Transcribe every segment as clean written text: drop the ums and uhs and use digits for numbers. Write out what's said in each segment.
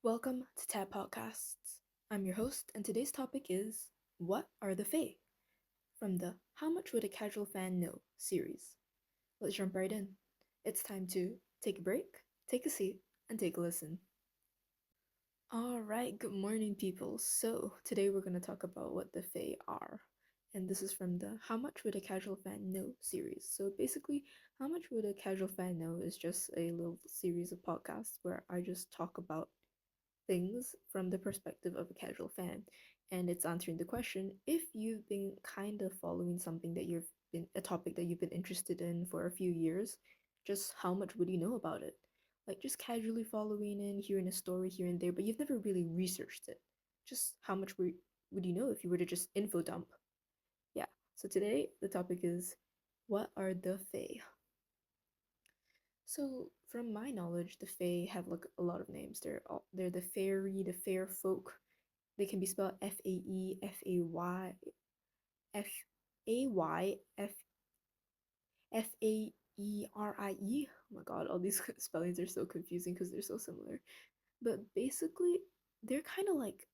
Welcome to Tab Podcasts. I'm your host, and today's topic is What are the Fae? From the How Much Would a Casual Fan Know series. Let's jump right in. It's time to take a break, take a seat, and take a listen. Alright, good morning, people. So, today we're going to talk about what the Fae are. And this is from the How Much Would a Casual Fan Know series. So, basically, How Much Would a Casual Fan Know is just a little series of podcasts where I just talk about things from the perspective of a casual fan. And it's answering the question if you've been kind of following something that you've been a topic that you've been interested in for a few years, just how much would you know about it? Like just casually following in, hearing a story here and there, but you've never really researched it. Just how much would you know if you were to just info dump? Yeah. So today the topic is what are the Fae? So, from my knowledge, the Fae have like a lot of names. They're the fairy, the fair folk. They can be spelled Fae, Fay, Fay, Faerie. Oh my god, all these spellings are so confusing because they're so similar. But basically, they're kind of like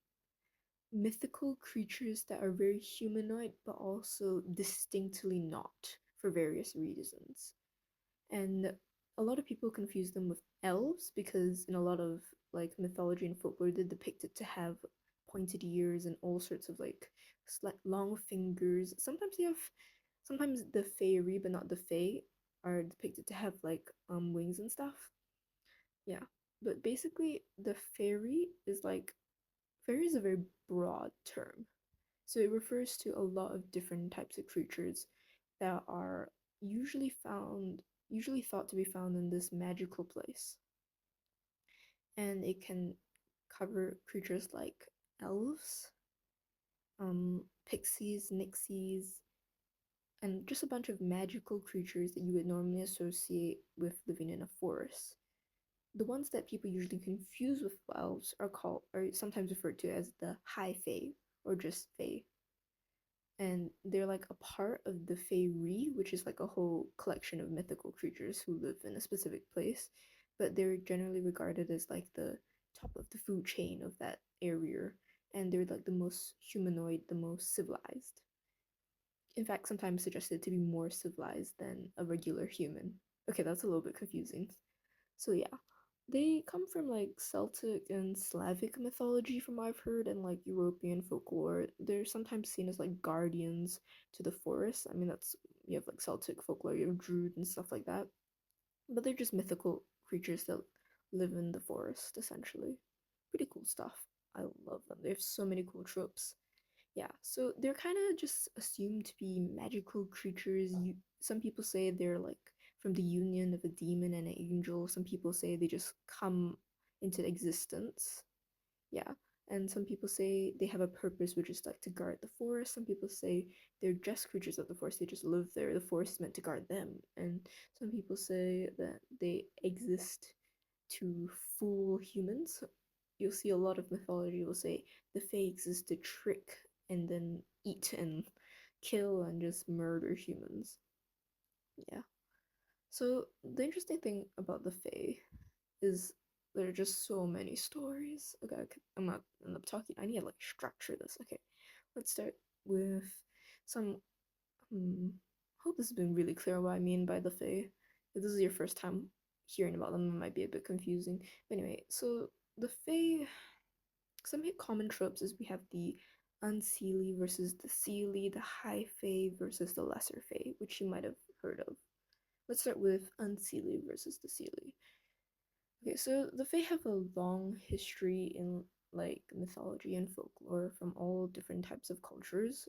mythical creatures that are very humanoid but also distinctly not for various reasons. And a lot of people confuse them with elves because in a lot of like mythology and folklore they're depicted to have pointed ears and all sorts of like long fingers. Sometimes the fairy but not the fae are depicted to have like wings and stuff. Yeah. But basically the fairy is a very broad term. So it refers to a lot of different types of creatures that are usually found usually thought to be found in this magical place. And it can cover creatures like elves, pixies, nixies, and just a bunch of magical creatures that you would normally associate with living in a forest. The ones that people usually confuse with elves are sometimes referred to as the high fae or just fae, and they're like a part of the Faerie, which is like a whole collection of mythical creatures who live in a specific place, but they're generally regarded as like the top of the food chain of that area, and they're like the most humanoid, the most civilized. In fact, sometimes suggested to be more civilized than a regular human. Okay, that's a little bit confusing. So yeah, they come from like Celtic and Slavic mythology, from what I've heard, and like European folklore. They're sometimes seen as like guardians to the forest. I mean, that's you have like Celtic folklore, you have Druid and stuff like that. But they're just mythical creatures that live in the forest, essentially. Pretty cool stuff. I love them. They have so many cool tropes. Yeah, so they're kind of just assumed to be magical creatures. Some people say they're like from the union of a demon and an angel. Some people say they just come into existence. Yeah, and some people say they have a purpose, which is like to guard the forest. Some people say they're just creatures of the forest. They just live there. The forest is meant to guard them. And some people say that they exist to fool humans. You'll see a lot of mythology will say the Fae exist to trick and then eat and kill and just murder humans. Yeah. So the interesting thing about the Fae is there are just so many stories. Okay, I'm not end up talking. I need to like structure this. Okay, let's start with some. Hope this has been really clear what I mean by the Fae. If this is your first time hearing about them, it might be a bit confusing. But anyway, so the Fae, some common tropes is we have the unseelie versus the seelie, the high Fae versus the lesser Fae, which you might have heard of. Let's start with unseelie versus the seelie. Okay, so the Fae have a long history in like mythology and folklore from all different types of cultures,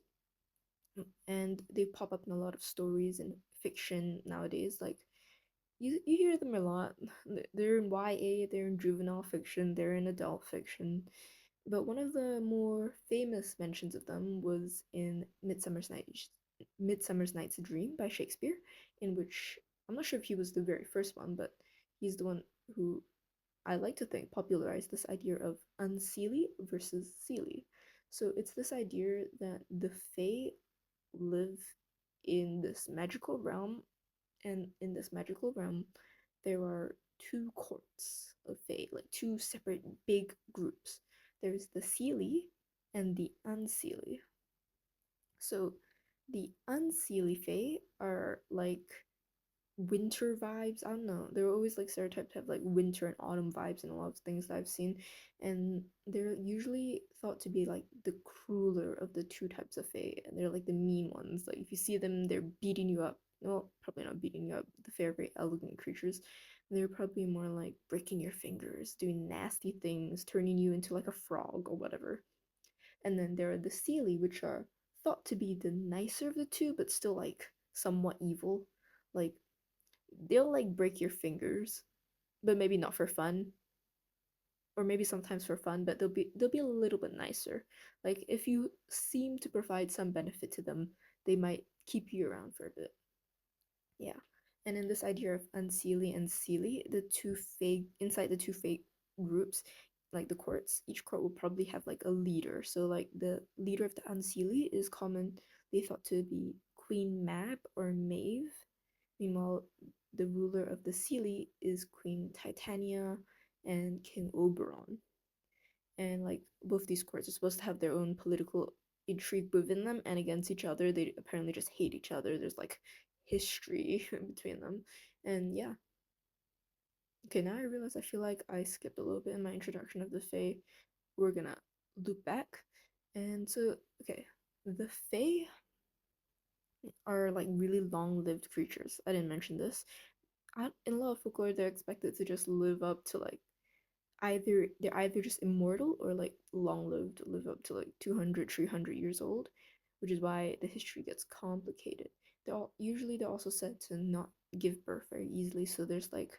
and they pop up in a lot of stories and fiction nowadays. Like you hear them a lot. They're in YA, they're in juvenile fiction, they're in adult fiction. But one of the more famous mentions of them was in Midsummer's Night's Dream by Shakespeare, in which I'm not sure if he was the very first one, but he's the one who I like to think popularized this idea of unseelie versus seelie. So it's this idea that the Fae live in this magical realm, and in this magical realm, there are two courts. of fae, like two separate big groups. There's the Seelie and the Unseelie. So the Unseelie fae are like winter vibes. I don't know. They're always like stereotyped to have like winter and autumn vibes in a lot of things that I've seen. And they're usually thought to be like the crueler of the two types of fae. And they're like the mean ones. Like if you see them, they're beating you up. Well, probably not beating you up. The fae are very elegant creatures. They're probably more like breaking your fingers, doing nasty things, turning you into like a frog or whatever. And then there are the Seelie, which are thought to be the nicer of the two, but still like somewhat evil. Like they'll like break your fingers, but maybe not for fun, or maybe sometimes for fun, but they'll be a little bit nicer. Like if you seem to provide some benefit to them, they might keep you around for a bit. Yeah. And in this idea of unseelie and seelie, the two fake inside the two fake groups, like the courts, each court will probably have like a leader. So like the leader of the unseelie is common they thought to be Queen Mab or Maeve. Meanwhile, the ruler of the Seelie is Queen Titania and King Oberon. And like both these courts are supposed to have their own political intrigue within them and against each other. They apparently just hate each other. There's like history between them. And yeah. Okay, now I realize I feel like I skipped a little bit in my introduction of the Fae. We're gonna loop back. And so, okay, the Fae are like really long-lived creatures. I didn't mention this. In a lot of folklore, they're expected to just live up to like they're either just immortal or like long-lived, live up to like 200, 300 years old, which is why the history gets complicated. They're also said to not give birth very easily, so there's like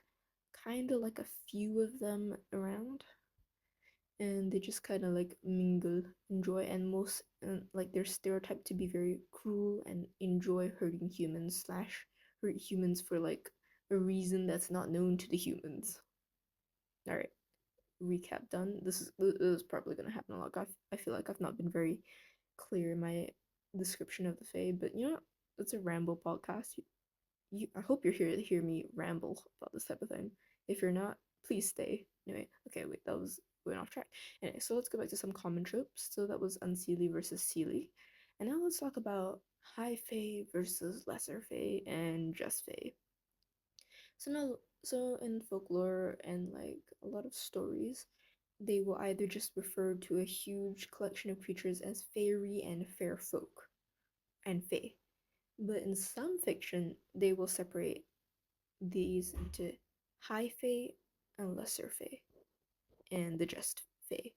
kind of like a few of them around, and they just kind of like mingle, enjoy, and most like they're stereotyped to be very cruel and enjoy hurting humans slash hurt humans for like a reason that's not known to the humans. All right, recap done. This is probably gonna happen a lot. I feel like I've not been very clear in my description of the Fae, but you know, it's a ramble podcast. I hope you're here to hear me ramble about this type of thing. If you're not, please stay. Anyway, okay, wait, that was going off track. Anyway, so let's go back to some common tropes. So that was Unseelie versus Seelie. And now let's talk about High Fae versus Lesser Fae and Just Fae. So in folklore and like a lot of stories, they will either just refer to a huge collection of creatures as fairy and fair folk and fae. But in some fiction, they will separate these into high fae and lesser fae, and the just fae.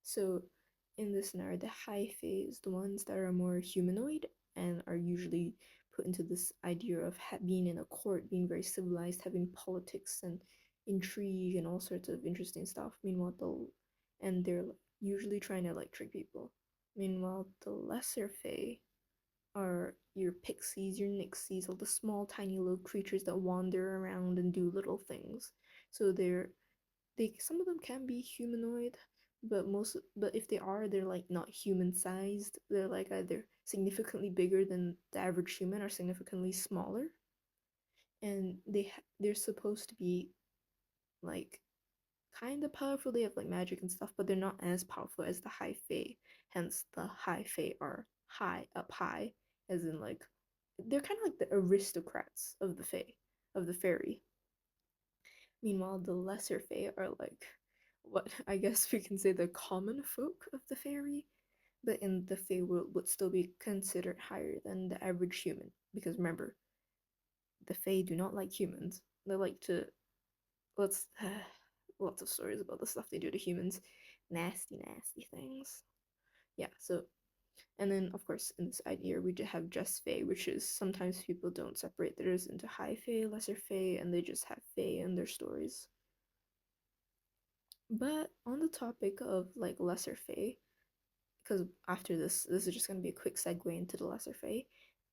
So in this scenario, the high fae is the ones that are more humanoid and are usually put into this idea of being in a court, being very civilized, having politics and intrigue and all sorts of interesting stuff. Meanwhile, they're usually trying to like trick people. Meanwhile, the lesser fae are your pixies, your nixies, all the small, tiny little creatures that wander around and do little things. So they some of them can be humanoid, but if they are, they're like not human sized. They're like either significantly bigger than the average human or significantly smaller. And they're supposed to be like kind of powerful. They have like magic and stuff, but they're not as powerful as the high fae. Hence, the high fae are high up high, as in like they're kind of like the aristocrats of the fae, of the fairy. Meanwhile, the lesser fae are like what I guess we can say the common folk of the fairy, but in the fae world would still be considered higher than the average human. Because remember, the fae do not like humans. They like to let's lots of stories about the stuff they do to humans. Nasty, nasty things. Yeah, so and then of course in this idea we do have just fae, which is sometimes people don't separate theirs into high fae, lesser fae, and they just have fae in their stories. But on the topic of like lesser fae, because after this is just gonna be a quick segue into the lesser fae.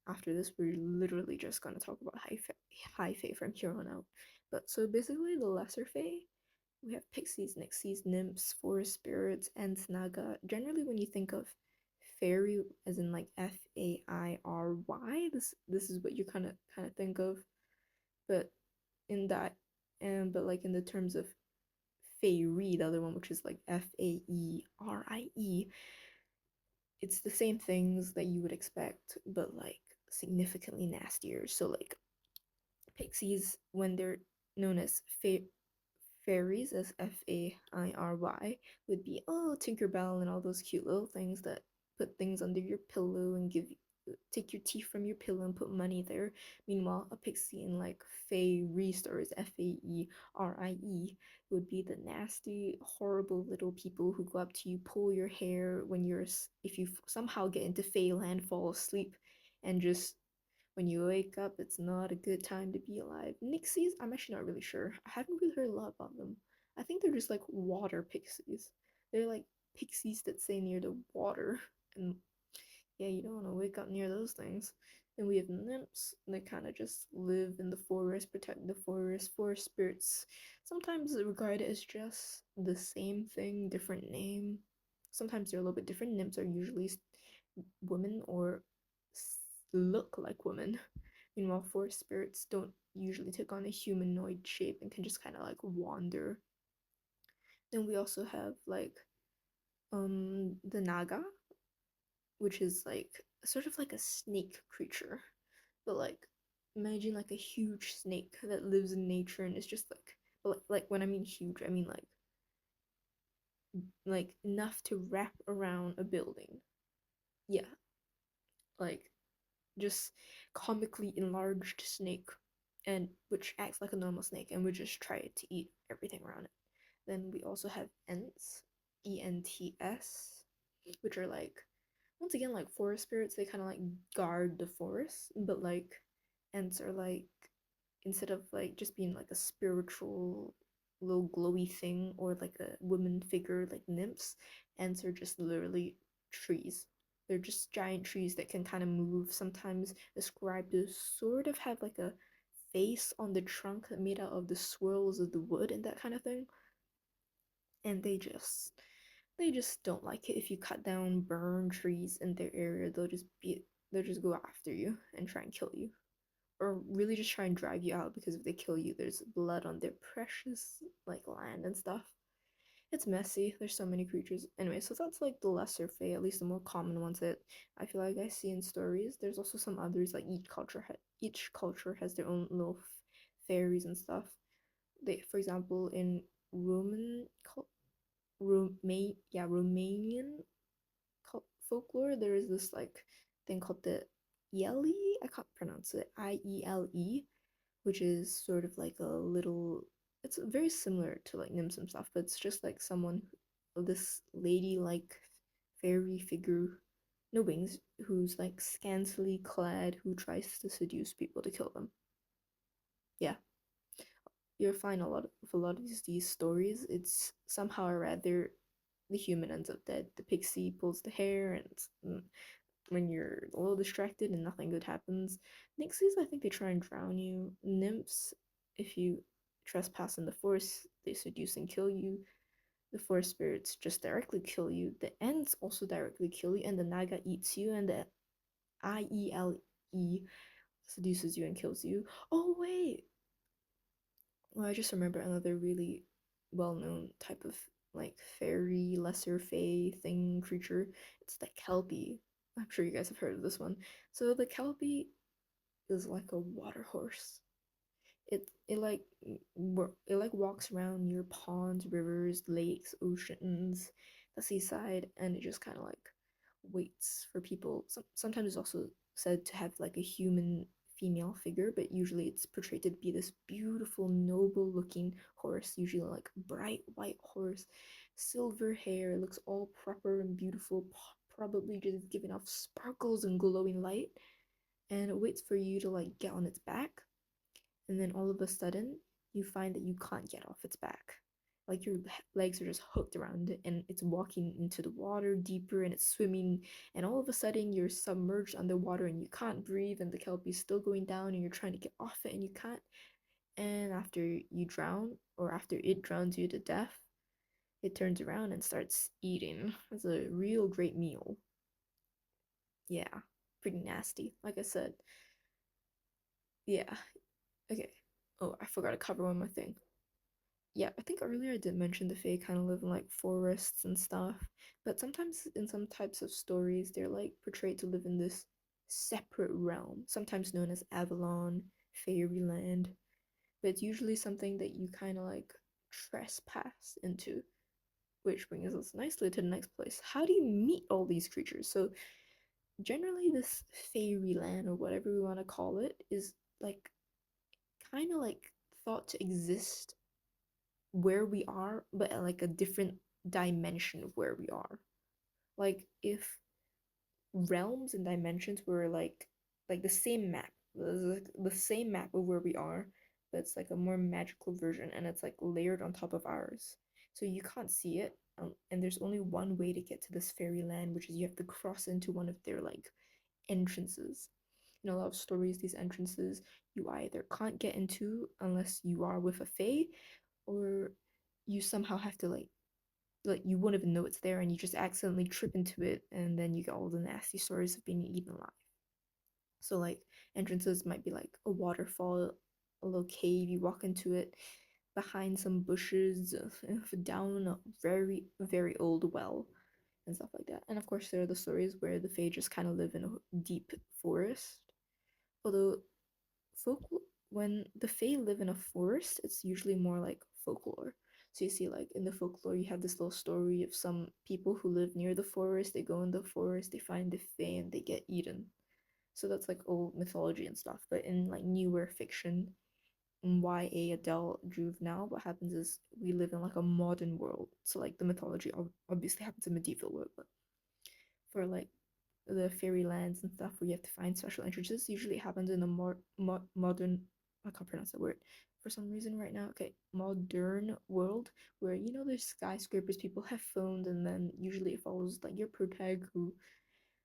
After this, we're literally just gonna talk about high fae from here on out. But so basically, the lesser fae we have pixies, nixies, nymphs, forest spirits, and naga. Generally, when you think of fairy, as in like Fairy, this is what you kind of think of. But in that And but like in the terms of Faerie, the other one, which is like Faerie, it's the same things that you would expect, but like significantly nastier. So like pixies, when they're known as fairies, as Fairy, would be oh Tinkerbell and all those cute little things that put things under your pillow and take your teeth from your pillow and put money there. Meanwhile, a pixie in like fairy stories, Faerie, would be the nasty, horrible little people who go up to you, pull your hair when if you somehow get into Fairyland, fall asleep, and just when you wake up, it's not a good time to be alive. Nixies, I'm actually not really sure. I haven't really heard a lot about them. I think they're just like water pixies. They're like pixies that stay near the water. And yeah, you don't want to wake up near those things. Then we have nymphs. They kind of just live in the forest, protect the forest. Forest spirits, sometimes regarded as just the same thing, different name. Sometimes they're a little bit different. Nymphs are usually women or look like women. Meanwhile, forest spirits don't usually take on a humanoid shape and can just kind of like wander. Then we also have like the naga, which is like sort of like a snake creature, but like imagine like a huge snake that lives in nature and is just like when I mean huge, I mean like enough to wrap around a building. Yeah, like just comically enlarged snake, and which acts like a normal snake and would just try to eat everything around it. Then we also have ents, ents, which are like once again like forest spirits. They kind of like guard the forest, but like ents are like instead of like just being like a spiritual little glowy thing or like a woman figure like nymphs, ants are just literally trees. They're just giant trees that can kind of move, sometimes described to sort of have like a face on the trunk made out of the swirls of the wood and that kind of thing. And they just don't like it if you cut down burn trees in their area. They'll just go after you and try and kill you, or really just try and drive you out, because if they kill you there's blood on their precious like land and stuff. It's messy. There's so many creatures. Anyway, so that's like the lesser fae, at least the more common ones that I feel like I see in stories. There's also some others, like each culture has their own little fairies and stuff. They, for example, in Roman Romanian folklore, there is this like thing called the Iele. I can't pronounce it. Iele, which is sort of like a little. It's very similar to like nymphs and stuff, but it's just like this lady like fairy figure, no wings, who's like scantily clad, who tries to seduce people to kill them. Yeah, you'll find a lot of these stories. It's somehow or rather the human ends up dead. The pixie pulls the hair, and when you're a little distracted and nothing good happens. Nixies, I think they try and drown you. Nymphs, if you trespass in the forest, they seduce and kill you. The forest spirits just directly kill you. The ents also directly kill you, and the naga eats you, and the Iele seduces you and kills you. Oh wait, well, I just remember another really well-known type of like fairy, lesser fae thing creature. It's the kelpie. I'm sure you guys have heard of this one. So the kelpie is like a water horse. It like walks around near ponds, rivers, lakes, oceans, the seaside, and it just kind of like waits for people. Sometimes it's also said to have like a human female figure, but usually it's portrayed to be this beautiful, noble looking horse, usually like bright white horse, silver hair, looks all proper and beautiful, probably just giving off sparkles and glowing light, and it waits for you to like get on its back, and then all of a sudden you find that you can't get off its back. Like your legs are just hooked around it, and it's walking into the water deeper, and it's swimming, and all of a sudden you're submerged underwater and you can't breathe, and the kelpie's still going down, and you're trying to get off it and you can't. And after you drown, or after it drowns you to death, it turns around and starts eating. It's a real great meal. Yeah, pretty nasty. Like I said, yeah. Okay. Oh, I forgot to cover one more thing. Yeah, I think earlier I did mention the Fae kind of live in like forests and stuff, but sometimes in some types of stories, they're like portrayed to live in this separate realm, sometimes known as Avalon, Fairyland, but it's usually something that you kind of like trespass into, which brings us nicely to the next place. How do you meet all these creatures? So, generally, this Fairyland, or whatever we want to call it, is like kind of like thought to exist where we are, but at like a different dimension of where we are. Like if realms and dimensions were like the same map, the same map of where we are, but it's like a more magical version and it's like layered on top of ours. So you can't see it, and there's only one way to get to this fairyland, which is you have to cross into one of their like entrances. In a lot of stories, these entrances you either can't get into unless you are with a fae, or you somehow have to like you won't even know it's there and you just accidentally trip into it and then you get all the nasty stories of being eaten alive. So like entrances might be like a waterfall, a little cave, you walk into it behind some bushes, down a very, very old well and stuff like that. And of course there are the stories where the Fae just kind of live in a deep forest. Although folklore, when the Fae live in a forest, it's usually more like folklore. So you see, like in the folklore, you have this little story of some people who live near the forest. They go in the forest, they find the Fae, and they get eaten. So that's like old mythology and stuff. But in like newer fiction, in YA, adult, juvenile, what happens is we live in like a modern world. So like the mythology obviously happens in medieval world, but for like the fairylands and stuff where you have to find special entrances usually happens in a more modern, I can't pronounce that word for some reason right now. Okay, modern world where there's skyscrapers, people have phones, and then usually it follows like your protag who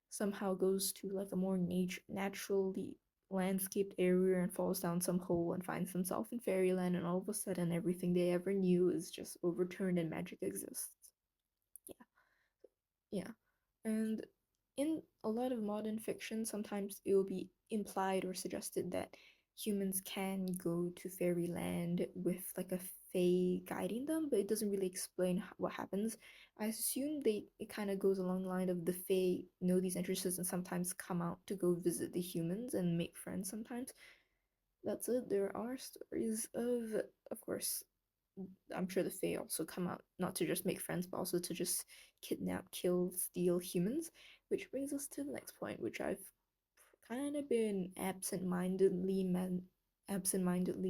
somehow goes to like a more naturally landscaped area and falls down some hole and finds himself in fairyland, and all of a sudden everything they ever knew is just overturned and magic exists. Yeah. Yeah. And in a lot of modern fiction, sometimes it will be implied or suggested that humans can go to fairyland with like a fae guiding them, but it doesn't really explain what happens. I assume it kind of goes along the line of the fae know these entrances and sometimes come out to go visit the humans and make friends sometimes. That's it. There are stories of course, I'm sure the Fae also come out not to just make friends, but also to just kidnap, kill, steal humans. Which brings us to the next point, which I've kind of been absent-mindedly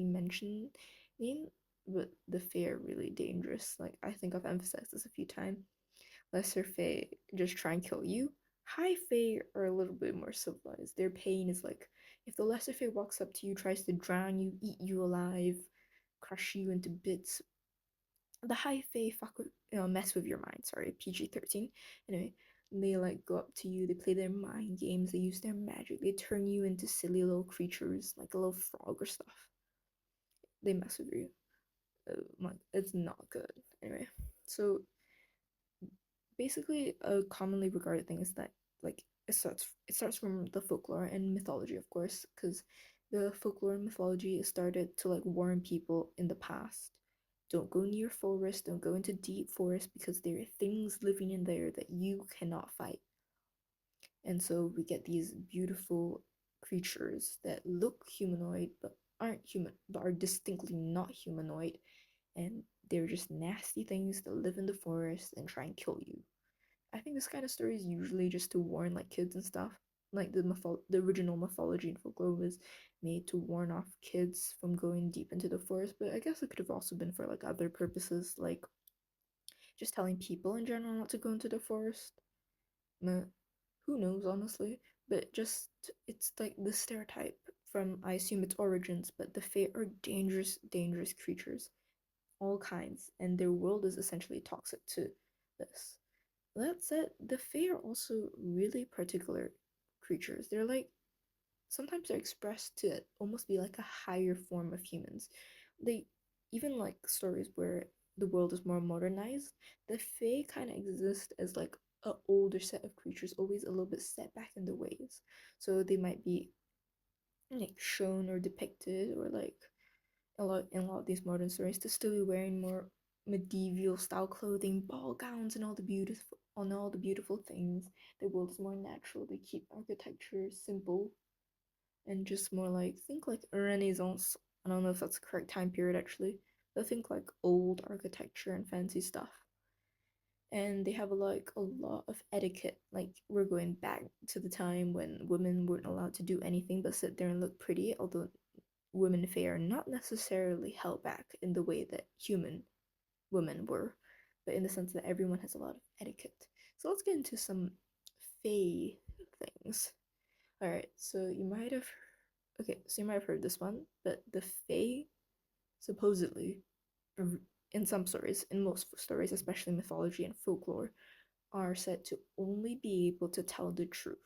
mentioning, but the Fae are really dangerous. Like I think I've emphasized this a few times. Lesser Fae just try and kill you. High Fae are a little bit more civilized. Their pain is like if the Lesser Fae walks up to you, tries to drown you, eat you alive, crush you into bits. The High Fae mess with your mind. Sorry, PG-13. Anyway, they like go up to you. They play their mind games. They use their magic. They turn you into silly little creatures like a little frog or stuff. They mess with you. It's not good. Anyway, so basically a commonly regarded thing is that like it starts from the folklore and mythology, of course, because the folklore and mythology started to like warn people in the past, don't go near forest, don't go into deep forest because there are things living in there that you cannot fight. And so we get these beautiful creatures that look humanoid but aren't human, but are distinctly not humanoid, and they're just nasty things that live in the forest and try and kill you. I think this kind of story is usually just to warn like kids and stuff. Like the original mythology and folklore was made to warn off kids from going deep into the forest, but I guess it could have also been for like other purposes, like just telling people in general not to go into the forest. Meh, who knows, honestly? But just it's like the stereotype from, I assume, its origins, but the Fae are dangerous, dangerous creatures, all kinds, and their world is essentially toxic to this. That said, the Fae are also really particular creatures. They're like sometimes they're expressed to almost be like a higher form of humans. They even like stories where the world is more modernized, the Fae kind of exist as like a older set of creatures, always a little bit set back in the ways. So they might be like shown or depicted or like a lot of these modern stories to still be wearing more medieval style clothing, ball gowns, and all the beautiful things. The world is more natural. They keep architecture simple and just more like think like Renaissance. I don't know if that's the correct time period actually, but think like old architecture and fancy stuff. And they have a lot of etiquette. Like we're going back to the time when women weren't allowed to do anything but sit there and look pretty, although women fae are not necessarily held back in the way that human women were, but in the sense that everyone has a lot of etiquette. So let's get into some fae things. All right, so you might have heard this one, but the fae supposedly, in some stories, in most stories, especially mythology and folklore, are said to only be able to tell the truth.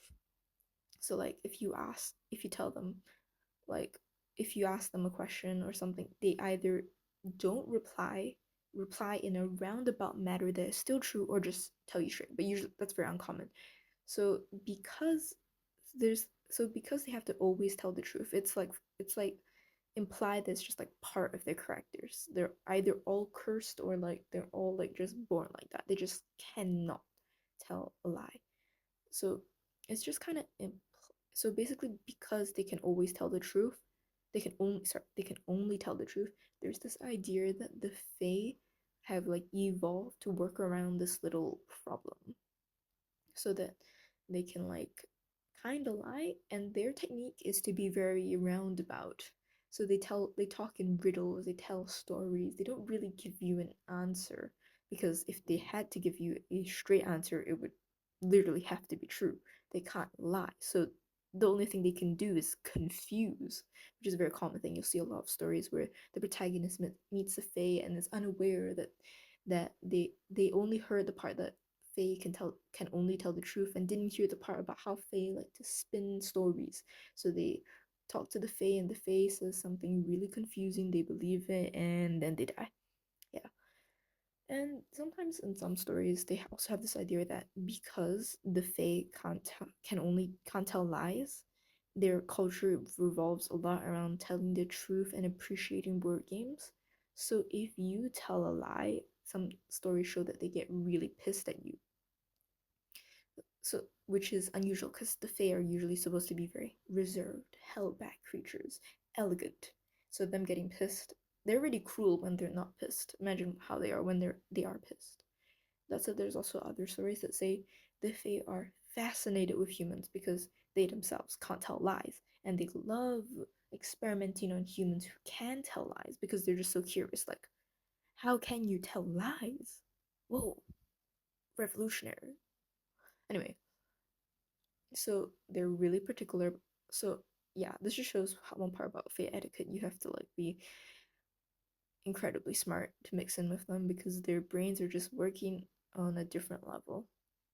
So like if you tell them like if you ask them a question or something, they either don't reply in a roundabout manner that is still true or just tell you straight. But usually that's very uncommon. So because they have to always tell the truth, it's like implied that it's just like part of their characters. They're either all cursed or like they're all like just born like that. They just cannot tell a lie. So it's just kind of so basically because they can always tell the truth, they can only tell the truth. There's this idea that the Fae have like evolved to work around this little problem so that they can like kind of lie, and their technique is to be very roundabout. So they talk in riddles, they tell stories, they don't really give you an answer, because if they had to give you a straight answer it would literally have to be true. They can't lie, so the only thing they can do is confuse, which is a very common thing. You'll see a lot of stories where the protagonist meets a fae and is unaware that they only heard the part that Faye can only tell the truth and didn't hear the part about how Faye like to spin stories. So they talk to the Faye and the Faye says something really confusing, they believe it, and then they die. Yeah. And sometimes in some stories they also have this idea that because the Fae can't tell lies, their culture revolves a lot around telling the truth and appreciating word games. So if you tell a lie, some stories show that they get really pissed at you, so which is unusual because the Fae are usually supposed to be very reserved, held back creatures, elegant. So them getting pissed, they're really cruel when they're not pissed. Imagine how they are when they are pissed. That said, there's also other stories that say the Fae are fascinated with humans because they themselves can't tell lies, and they love experimenting on humans who can tell lies because they're just so curious. Like, how can you tell lies? Whoa, revolutionary. Anyway, so they're really particular. So yeah, this just shows how one part about Fae etiquette. You have to like be incredibly smart to mix in with them because their brains are just working on a different level.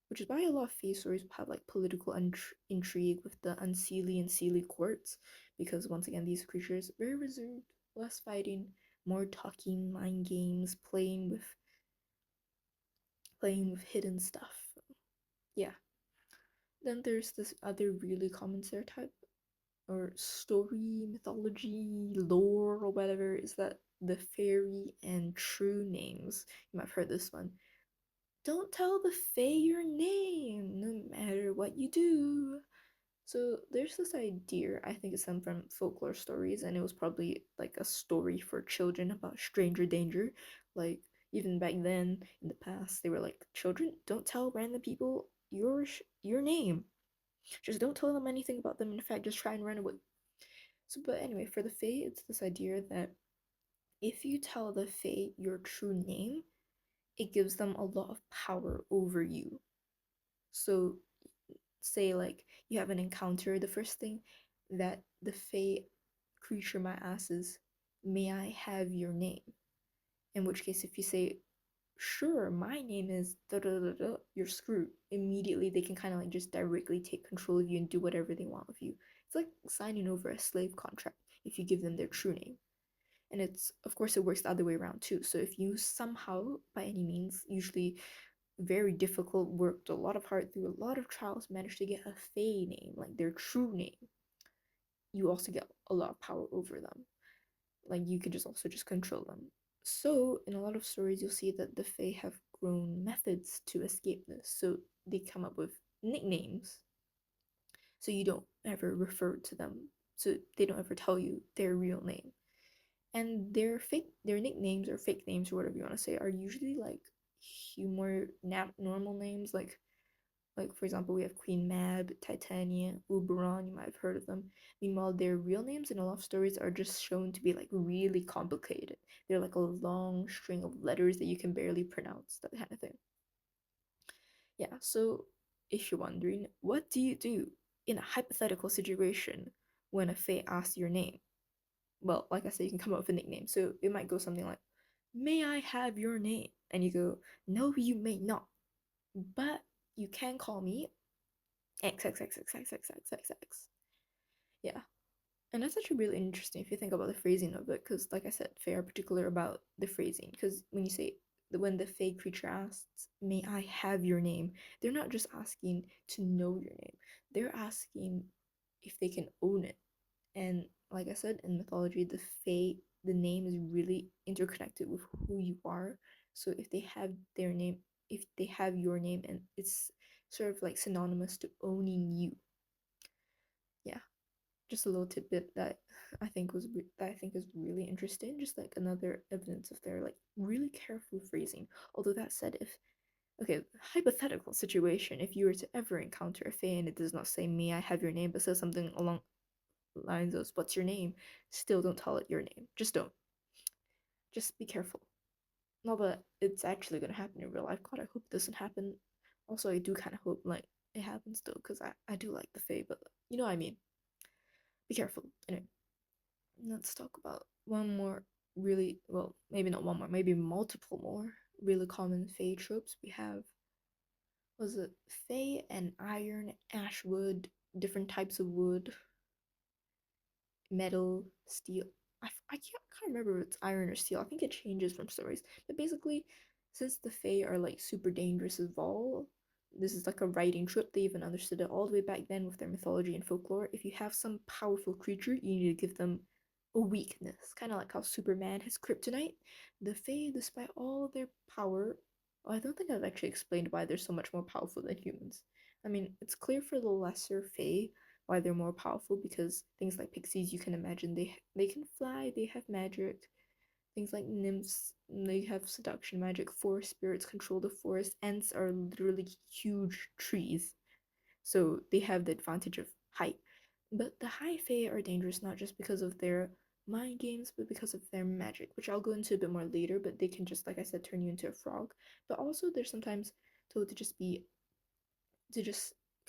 Which is why a lot of Fae stories have like political intrigue with the Unseelie and Seelie courts, because once again these creatures very reserved, less fighting, more talking, mind games, playing with hidden stuff. Yeah. Then there's this other really common stereotype or story, mythology, lore, or whatever, is that the fairy and true names. You might have heard this one. Don't tell the fae your name, no matter what you do. So there's this idea, I think it's some from folklore stories, and it was probably like a story for children about stranger danger. Like even back then in the past, they were like, children, don't tell random people your name. Just don't tell them anything about them. In fact, just try and run away. So, but anyway, for the Fae, it's this idea that if you tell the Fae your true name, it gives them a lot of power over you. So, say like you have an encounter, the first thing that the Fae creature might ask is, "May I have your name?" In which case, if you say, "Sure, my name is da da da da," you're screwed. Immediately, they can kind of like just directly take control of you and do whatever they want with you. It's like signing over a slave contract if you give them their true name. And it's, of course, it works the other way around too. So if you somehow, by any means, usually very difficult, worked a lot of hard through a lot of trials, managed to get a Fae name, like their true name, you also get a lot of power over them. Like you could just also just control them. So in a lot of stories, you'll see that the Fae have grown methods to escape this. So they come up with nicknames, so you don't ever refer to them. So they don't ever tell you their real name. And their nicknames or fake names or whatever you want to say are usually like humor normal names like for example we have Queen Mab, Titania, Oberon, you might have heard of them. Meanwhile their real names in a lot of stories are just shown to be like really complicated. They're like a long string of letters that you can barely pronounce, that kind of thing. Yeah, so if you're wondering, what do you do in a hypothetical situation when a fae asks your name? Well, like I said, you can come up with a nickname. So it might go something like, "May I have your name?" And you go, "No, you may not, but you can call me XXXXXXXXX." Yeah, and that's actually really interesting if you think about the phrasing of it, because like I said, Fae are particular about the phrasing. Because when you say when the Fae creature asks, "May I have your name?" they're not just asking to know your name; they're asking if they can own it. And like I said, in mythology, the name is really interconnected with who you are. So if they have their name, if they have your name, and it's sort of like synonymous to owning you. Yeah, just a little tidbit that I think is really interesting. Just like another evidence of their like really careful phrasing. Although that said, if okay, hypothetical situation, if you were to ever encounter a fae and it does not say "May I have your name," but says something along lines of "What's your name?" still don't tell it your name. Just don't. Just be careful. Not that it's actually gonna happen in real life. God, I hope it doesn't happen. Also, I do kind of hope like it happens though, because I do like the Fae, but you know what I mean. Be careful. Anyway, let's talk about one more really well, maybe not one more, maybe multiple more really common Fae tropes. We have was it Fae and iron, ash wood, different types of wood, metal, steel. I can't remember if it's iron or steel. I think it changes from stories. But basically, since the Fae are like super dangerous as Vol, this is like a writing trope. They even understood it all the way back then with their mythology and folklore. If you have some powerful creature, you need to give them a weakness. Kind of like how Superman has kryptonite. The Fae, despite all of their power, well, I don't think I've actually explained why they're so much more powerful than humans. I mean, it's clear for the lesser Fae why they're more powerful because things like pixies, you can imagine they can fly, they have magic. Things like nymphs, they have seduction magic. Forest spirits control the forest. Ents are literally huge trees, so they have the advantage of height. But the high fae are dangerous not just because of their mind games, but because of their magic, which I'll go into a bit more later. But they can just, like I said, turn you into a frog. But also, they're sometimes told to just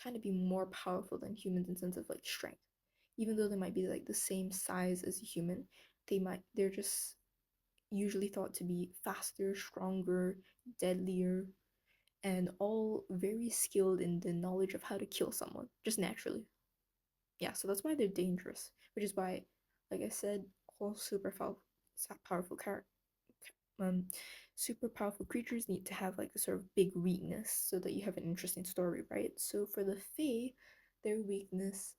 kind of be more powerful than humans in sense of like strength. Even though they might be like the same size as a human, they're just usually thought to be faster, stronger, deadlier, and all very skilled in the knowledge of how to kill someone just naturally. Yeah, so that's why they're dangerous, which is why, like I said, all powerful character um super powerful creatures need to have like a sort of big weakness so that you have an interesting story, right? So for the Fae, their weakness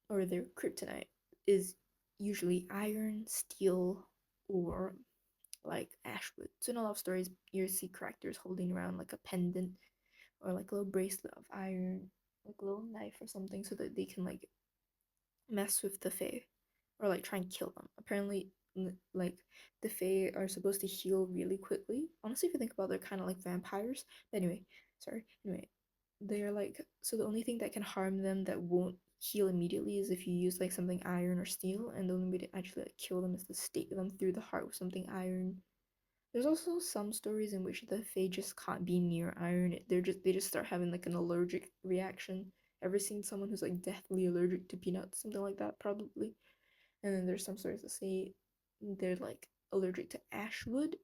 or their kryptonite is usually iron, steel, or like ashwood. So in a lot of stories, you see characters holding around like a pendant or like a little bracelet of iron, like a little knife or something, so that they can like mess with the Fae or like try and kill them. Apparently, like the Fae are supposed to heal really quickly. Honestly, if you think about it, they're kind of like vampires. But anyway, sorry. Anyway, they're like so the only thing that can harm them that won't heal immediately is if you use like something iron or steel, and the only way to actually like kill them is to stake them through the heart with something iron. There's also some stories in which the Fae just can't be near iron. They just start having like an allergic reaction. Ever seen someone who's like deathly allergic to peanuts, something like that, probably. And then there's some stories that say they're like allergic to ash wood.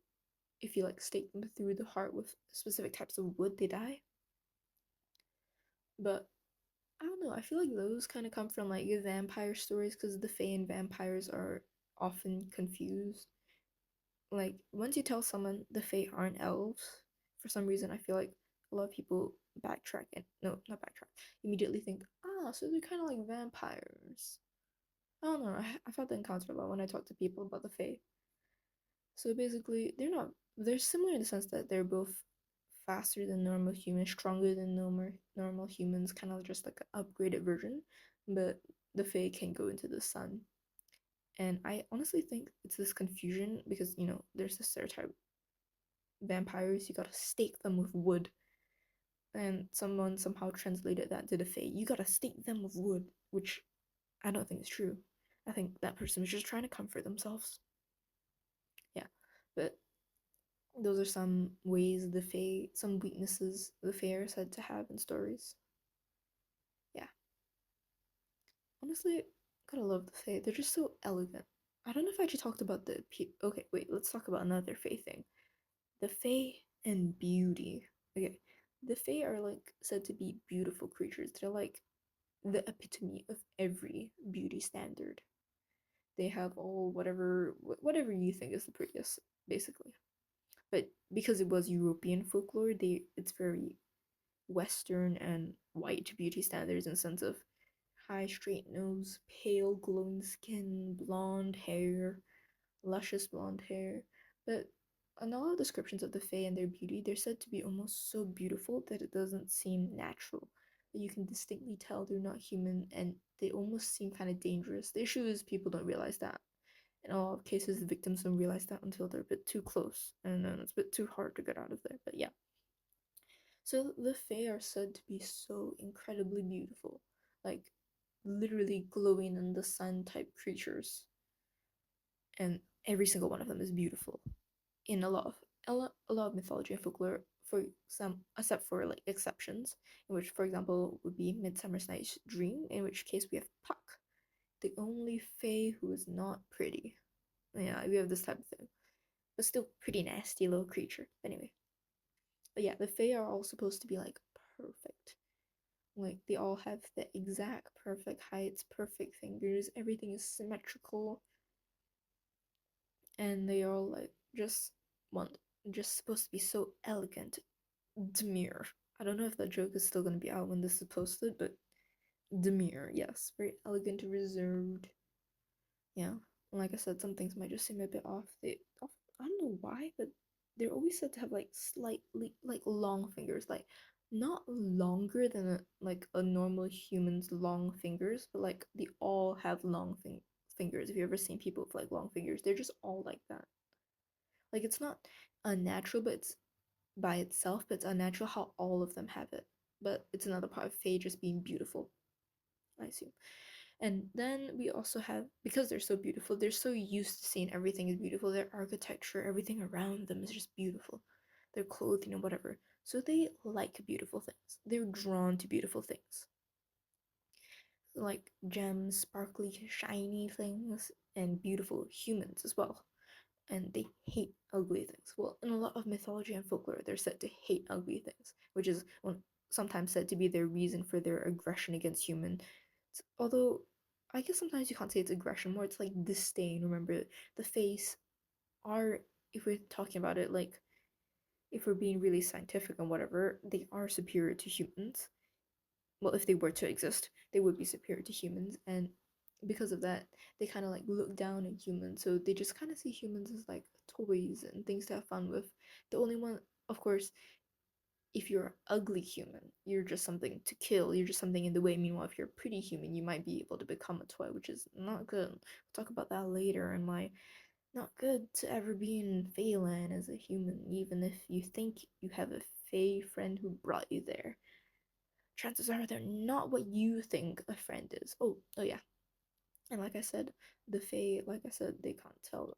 If you like stake them through the heart with specific types of wood, they die. But I don't know. I feel like those kind of come from like vampire stories because the Fae and vampires are often confused. Like once you tell someone the Fae aren't elves, for some reason I feel like a lot of people backtrack and no, not backtrack, immediately think, ah, so they're kind of like vampires. I don't know. I've had the encounter a lot when I talk to people about the Fae. So basically, they're similar in the sense that they're both faster than normal humans, stronger than normal humans, kind of just like an upgraded version. But the Fae can go into the sun. And I honestly think it's this confusion because, there's this stereotype vampires, you gotta stake them with wood. And someone somehow translated that to the Fae. You gotta stake them with wood, which I don't think is true. I think that person was just trying to comfort themselves. Yeah. But those are some ways the Fae, some weaknesses the Fae are said to have in stories. Yeah. Honestly, gotta love the Fae. They're just so elegant. I don't know if I actually talked about Okay, wait, let's talk about another Fae thing. The Fae and beauty. Okay. The Fae are like said to be beautiful creatures. They're like the epitome of every beauty standard. They have all whatever you think is the prettiest, basically. But because it was European folklore, it's very Western and white beauty standards in the sense of high straight nose, pale glowing skin, blonde hair, luscious blonde hair. But in a lot of descriptions of the Fae and their beauty, they're said to be almost so beautiful that it doesn't seem natural. That you can distinctly tell they're not human and they almost seem kind of dangerous. The issue is people don't realize that. In a lot of cases, the victims don't realize that until they're a bit too close, and then it's a bit too hard to get out of there. But yeah. So the Fae are said to be so incredibly beautiful, like literally glowing in the sun type creatures, and every single one of them is beautiful in a lot of mythology and folklore. For some, except for like exceptions, in which, for example, would be Midsummer's Night's Dream, in which case we have Puck, the only Fae who is not pretty. Yeah, we have this type of thing, but still pretty nasty little creature. Anyway, but yeah, the Fae are all supposed to be like perfect. Like they all have the exact perfect heights, perfect fingers, everything is symmetrical, and they are all like want just supposed to be so elegant, demure. I don't know if that joke is still gonna be out when this is posted, but demure, yes, very elegant, reserved. Yeah, like I said, some things might just seem a bit off. I don't know why, but they're always said to have like slightly like long fingers, like not longer than like a normal human's long fingers, but like they all have fingers. If you ever seen people with like long fingers, they're just all like that. Like it's not unnatural, but it's by itself, but it's unnatural how all of them have it. But it's another part of Faye just being beautiful, I assume. And then we also have, because they're so beautiful, they're so used to seeing everything is beautiful. Their architecture, everything around them is just beautiful. Their clothing and whatever. So they like beautiful things. They're drawn to beautiful things. Like gems, sparkly, shiny things, and beautiful humans as well. And they hate ugly things. Well, in a lot of mythology and folklore, they're said to hate ugly things, which is sometimes said to be their reason for their aggression against humans. Although, I guess sometimes you can't say it's aggression, more it's like disdain. Remember, the face are, if we're talking about it, like, if we're being really scientific and whatever, they are superior to humans. Well, if they were to exist, they would be superior to humans, and because of that, they kind of like look down at humans. So they just kind of see humans as like toys and things to have fun with. The only one, of course, if you're an ugly human, you're just something to kill. You're just something in the way. Meanwhile, if you're a pretty human, you might be able to become a toy, which is not good. We'll talk about that later and why not good to ever be in Feyland as a human, even if you think you have a Fey friend who brought you there. Chances are they're not what you think a friend is. Oh yeah. And like I said, the Fae, like I said, they can't tell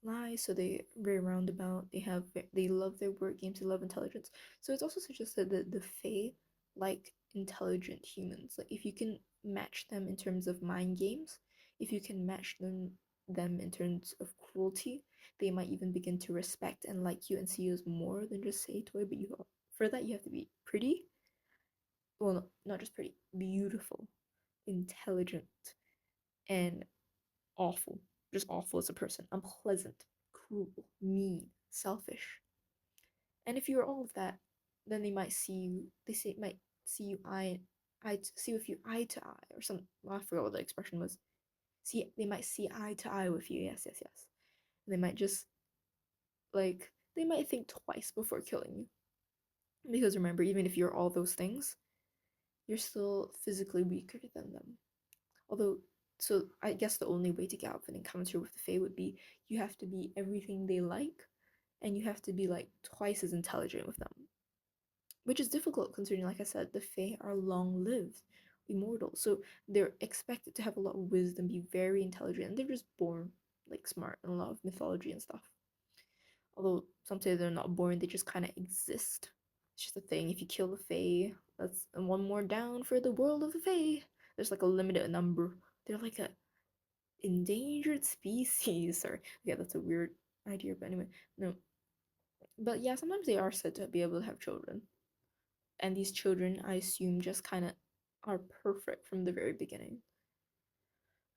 lies, so they very roundabout. They love their word games. They love intelligence. So it's also suggested that the Fae like intelligent humans. Like if you can match them in terms of mind games, if you can match them in terms of cruelty, they might even begin to respect and like you and see you as more than just say toy. But for that you have to be pretty. Well, no, not just pretty, beautiful, intelligent, and awful. Just awful as a person. Unpleasant, cruel, mean, selfish. And if you're all of that, then they might see you. Might see you see with you eye to eye or some. Well, I forgot what the expression was. they might see eye to eye with you. Yes, yes, yes. They might just like they might think twice before killing you. Because remember, even if you're all those things, you're still physically weaker than them. Although, so I guess the only way to get out of an encounter with the Fae would be you have to be everything they like, and you have to be like twice as intelligent with them, which is difficult considering, like I said, the Fae are long lived, immortal, so they're expected to have a lot of wisdom, be very intelligent, and they're just born like smart and a lot of mythology and stuff. Although some say they're not born, they just kind of exist. It's just a thing. If you kill the Fae, that's one more down for the world of the Fae. There's like a limited number. They're like a endangered species. Sorry, yeah, that's a weird idea, but anyway, no. But yeah, sometimes they are said to be able to have children, and these children, I assume, just kind of are perfect from the very beginning.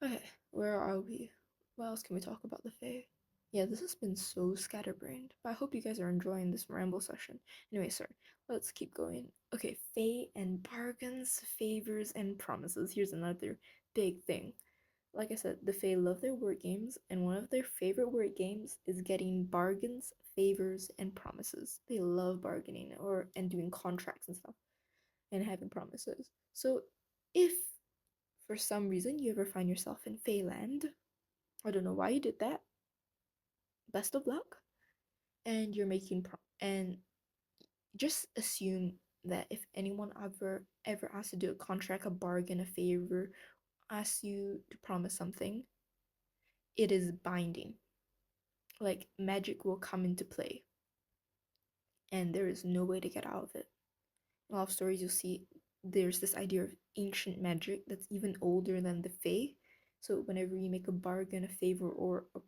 Okay, where are we? What else can we talk about the Fae? Yeah, this has been so scatterbrained, but I hope you guys are enjoying this ramble session. Anyway, sorry, let's keep going. Okay, Fae and bargains, favors, and promises. Here's another big thing. Like I said, the Fae love their word games, and one of their favorite word games is getting bargains, favors, and promises. They love bargaining and doing contracts and stuff and having promises. So if for some reason you ever find yourself in Feyland, I don't know why you did that. Best of luck. And you're making and just assume that if anyone ever asks to do a contract, a bargain, a favor, asks you to promise something, it is binding. Like magic will come into play, and there is no way to get out of it. In a lot of stories, you'll see there's this idea of ancient magic that's even older than the Fae. So whenever you make a bargain, a favor, or a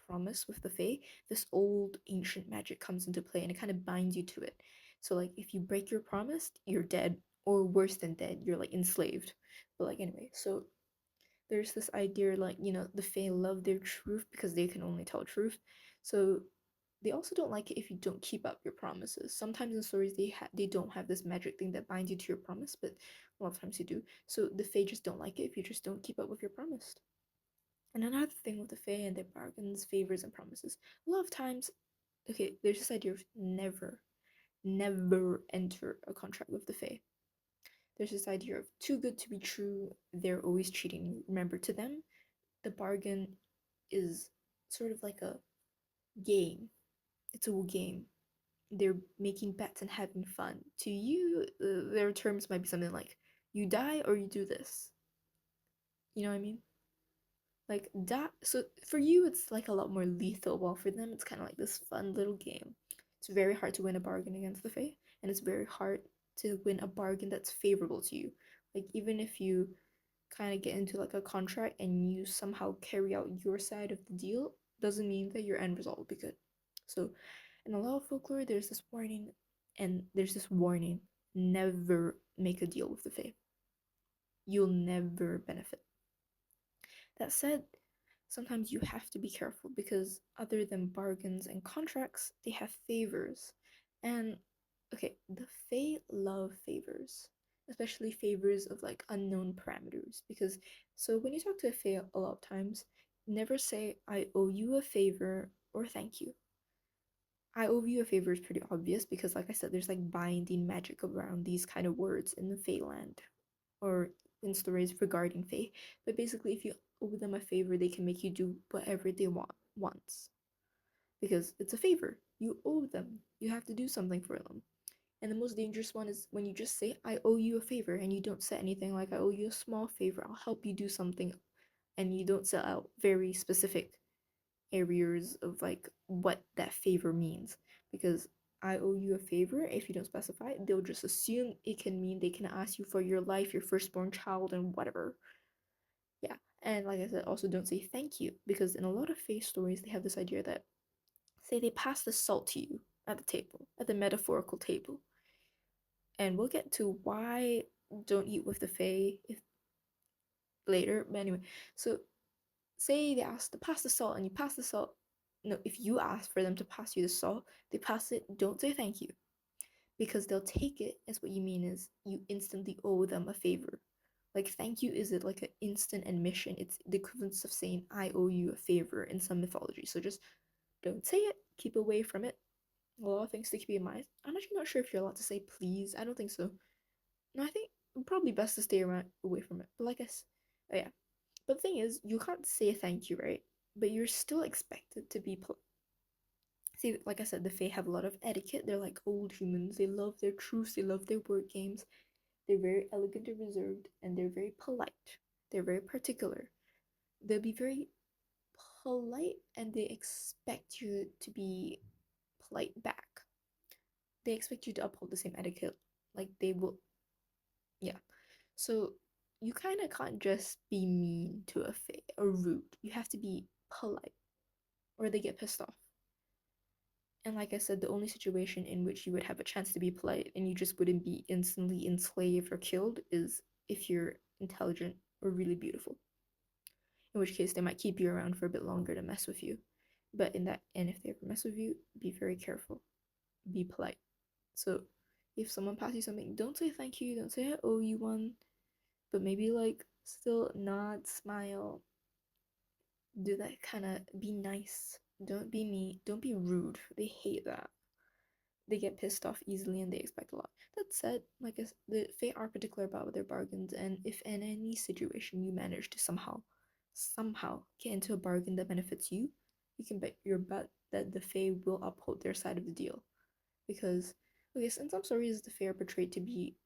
promise with the Fae, this old ancient magic comes into play and it kind of binds you to it. So like if you break your promise, you're dead, or worse than dead, you're like enslaved. But like anyway, so there's this idea like, the Fae love their truth because they can only tell truth. So they also don't like it if you don't keep up your promises. Sometimes in stories they don't have this magic thing that binds you to your promise, but a lot of times you do. So the Fae just don't like it if you just don't keep up with your promise. And another thing with the Fae and their bargains, favors, and promises, a lot of times, okay, there's this idea of never enter a contract with the Fae. There's this idea of too good to be true, they're always cheating you. Remember, to them, the bargain is sort of like a game. It's a game. They're making bets and having fun. To you, their terms might be something like, you die or you do this. You know what I mean? Like that, so for you it's like a lot more lethal, while for them it's kind of like this fun little game. It's very hard to win a bargain against the Fae, and it's very hard to win a bargain that's favorable to you. Like even if you kind of get into like a contract and you somehow carry out your side of the deal, doesn't mean that your end result will be good. So in a lot of folklore there's this warning: never make a deal with the Fae. You'll never benefit. That said, sometimes you have to be careful because other than bargains and contracts, they have favors. And okay, the Fae love favors, especially favors of like unknown parameters. Because so when you talk to a Fae a lot of times, never say I owe you a favor or thank you. I owe you a favor is pretty obvious because like I said, there's like binding magic around these kind of words in the Fae land or in stories regarding Fae. But basically, if you owe them a favor, they can make you do whatever they want once. Because it's a favor. You owe them. You have to do something for them. And the most dangerous one is when you just say, I owe you a favor, and you don't say anything like, I owe you a small favor, I'll help you do something, and you don't set out very specific areas of like what that favor means. Because I owe you a favor, if you don't specify, they'll just assume it can mean they can ask you for your life, your firstborn child, and whatever. Yeah, and like I said, also don't say thank you, because in a lot of Fae stories, they have this idea that, say, they pass the salt to you at the table, at the metaphorical table. And we'll get to why don't eat with the Fae if later. But anyway, so say they ask to pass the salt and you pass the salt. No, if you ask for them to pass you the salt, they pass it, don't say thank you. Because they'll take it as what you mean is you instantly owe them a favor. Like thank you is it like an instant admission. It's the equivalent of saying I owe you a favor in some mythology. So just don't say it. Keep away from it. A lot of things to keep in mind. I'm actually not sure if you're allowed to say please. I don't think so. No, I think probably best to stay around away from it. But like I oh yeah. But the thing is, you can't say thank you, right? But you're still expected to be See, like I said, the Fae have a lot of etiquette. They're like old humans. They love their truths. They love their word games. They're very elegant and reserved, and they're very polite. They're very particular. They'll be very polite, and they expect you to be polite back. They expect you to uphold the same etiquette. Like they will, yeah. So you kind of can't just be mean to a Fae or rude. You have to be polite, or they get pissed off. And like I said, the only situation in which you would have a chance to be polite and you just wouldn't be instantly enslaved or killed is if you're intelligent or really beautiful. In which case, they might keep you around for a bit longer to mess with you. But in that, and if they ever mess with you, be very careful. Be polite. So if someone passes you something, don't say thank you, don't say I owe you one, but maybe like still nod, smile, do that kind of be nice. Don't be mean, don't be rude. They hate that. They get pissed off easily and they expect a lot. That said, like I said, the Fae are particular about their bargains, and if in any situation you manage to somehow get into a bargain that benefits you, you can bet your butt that the Fae will uphold their side of the deal. Because, okay, in some stories, the Fae are portrayed to be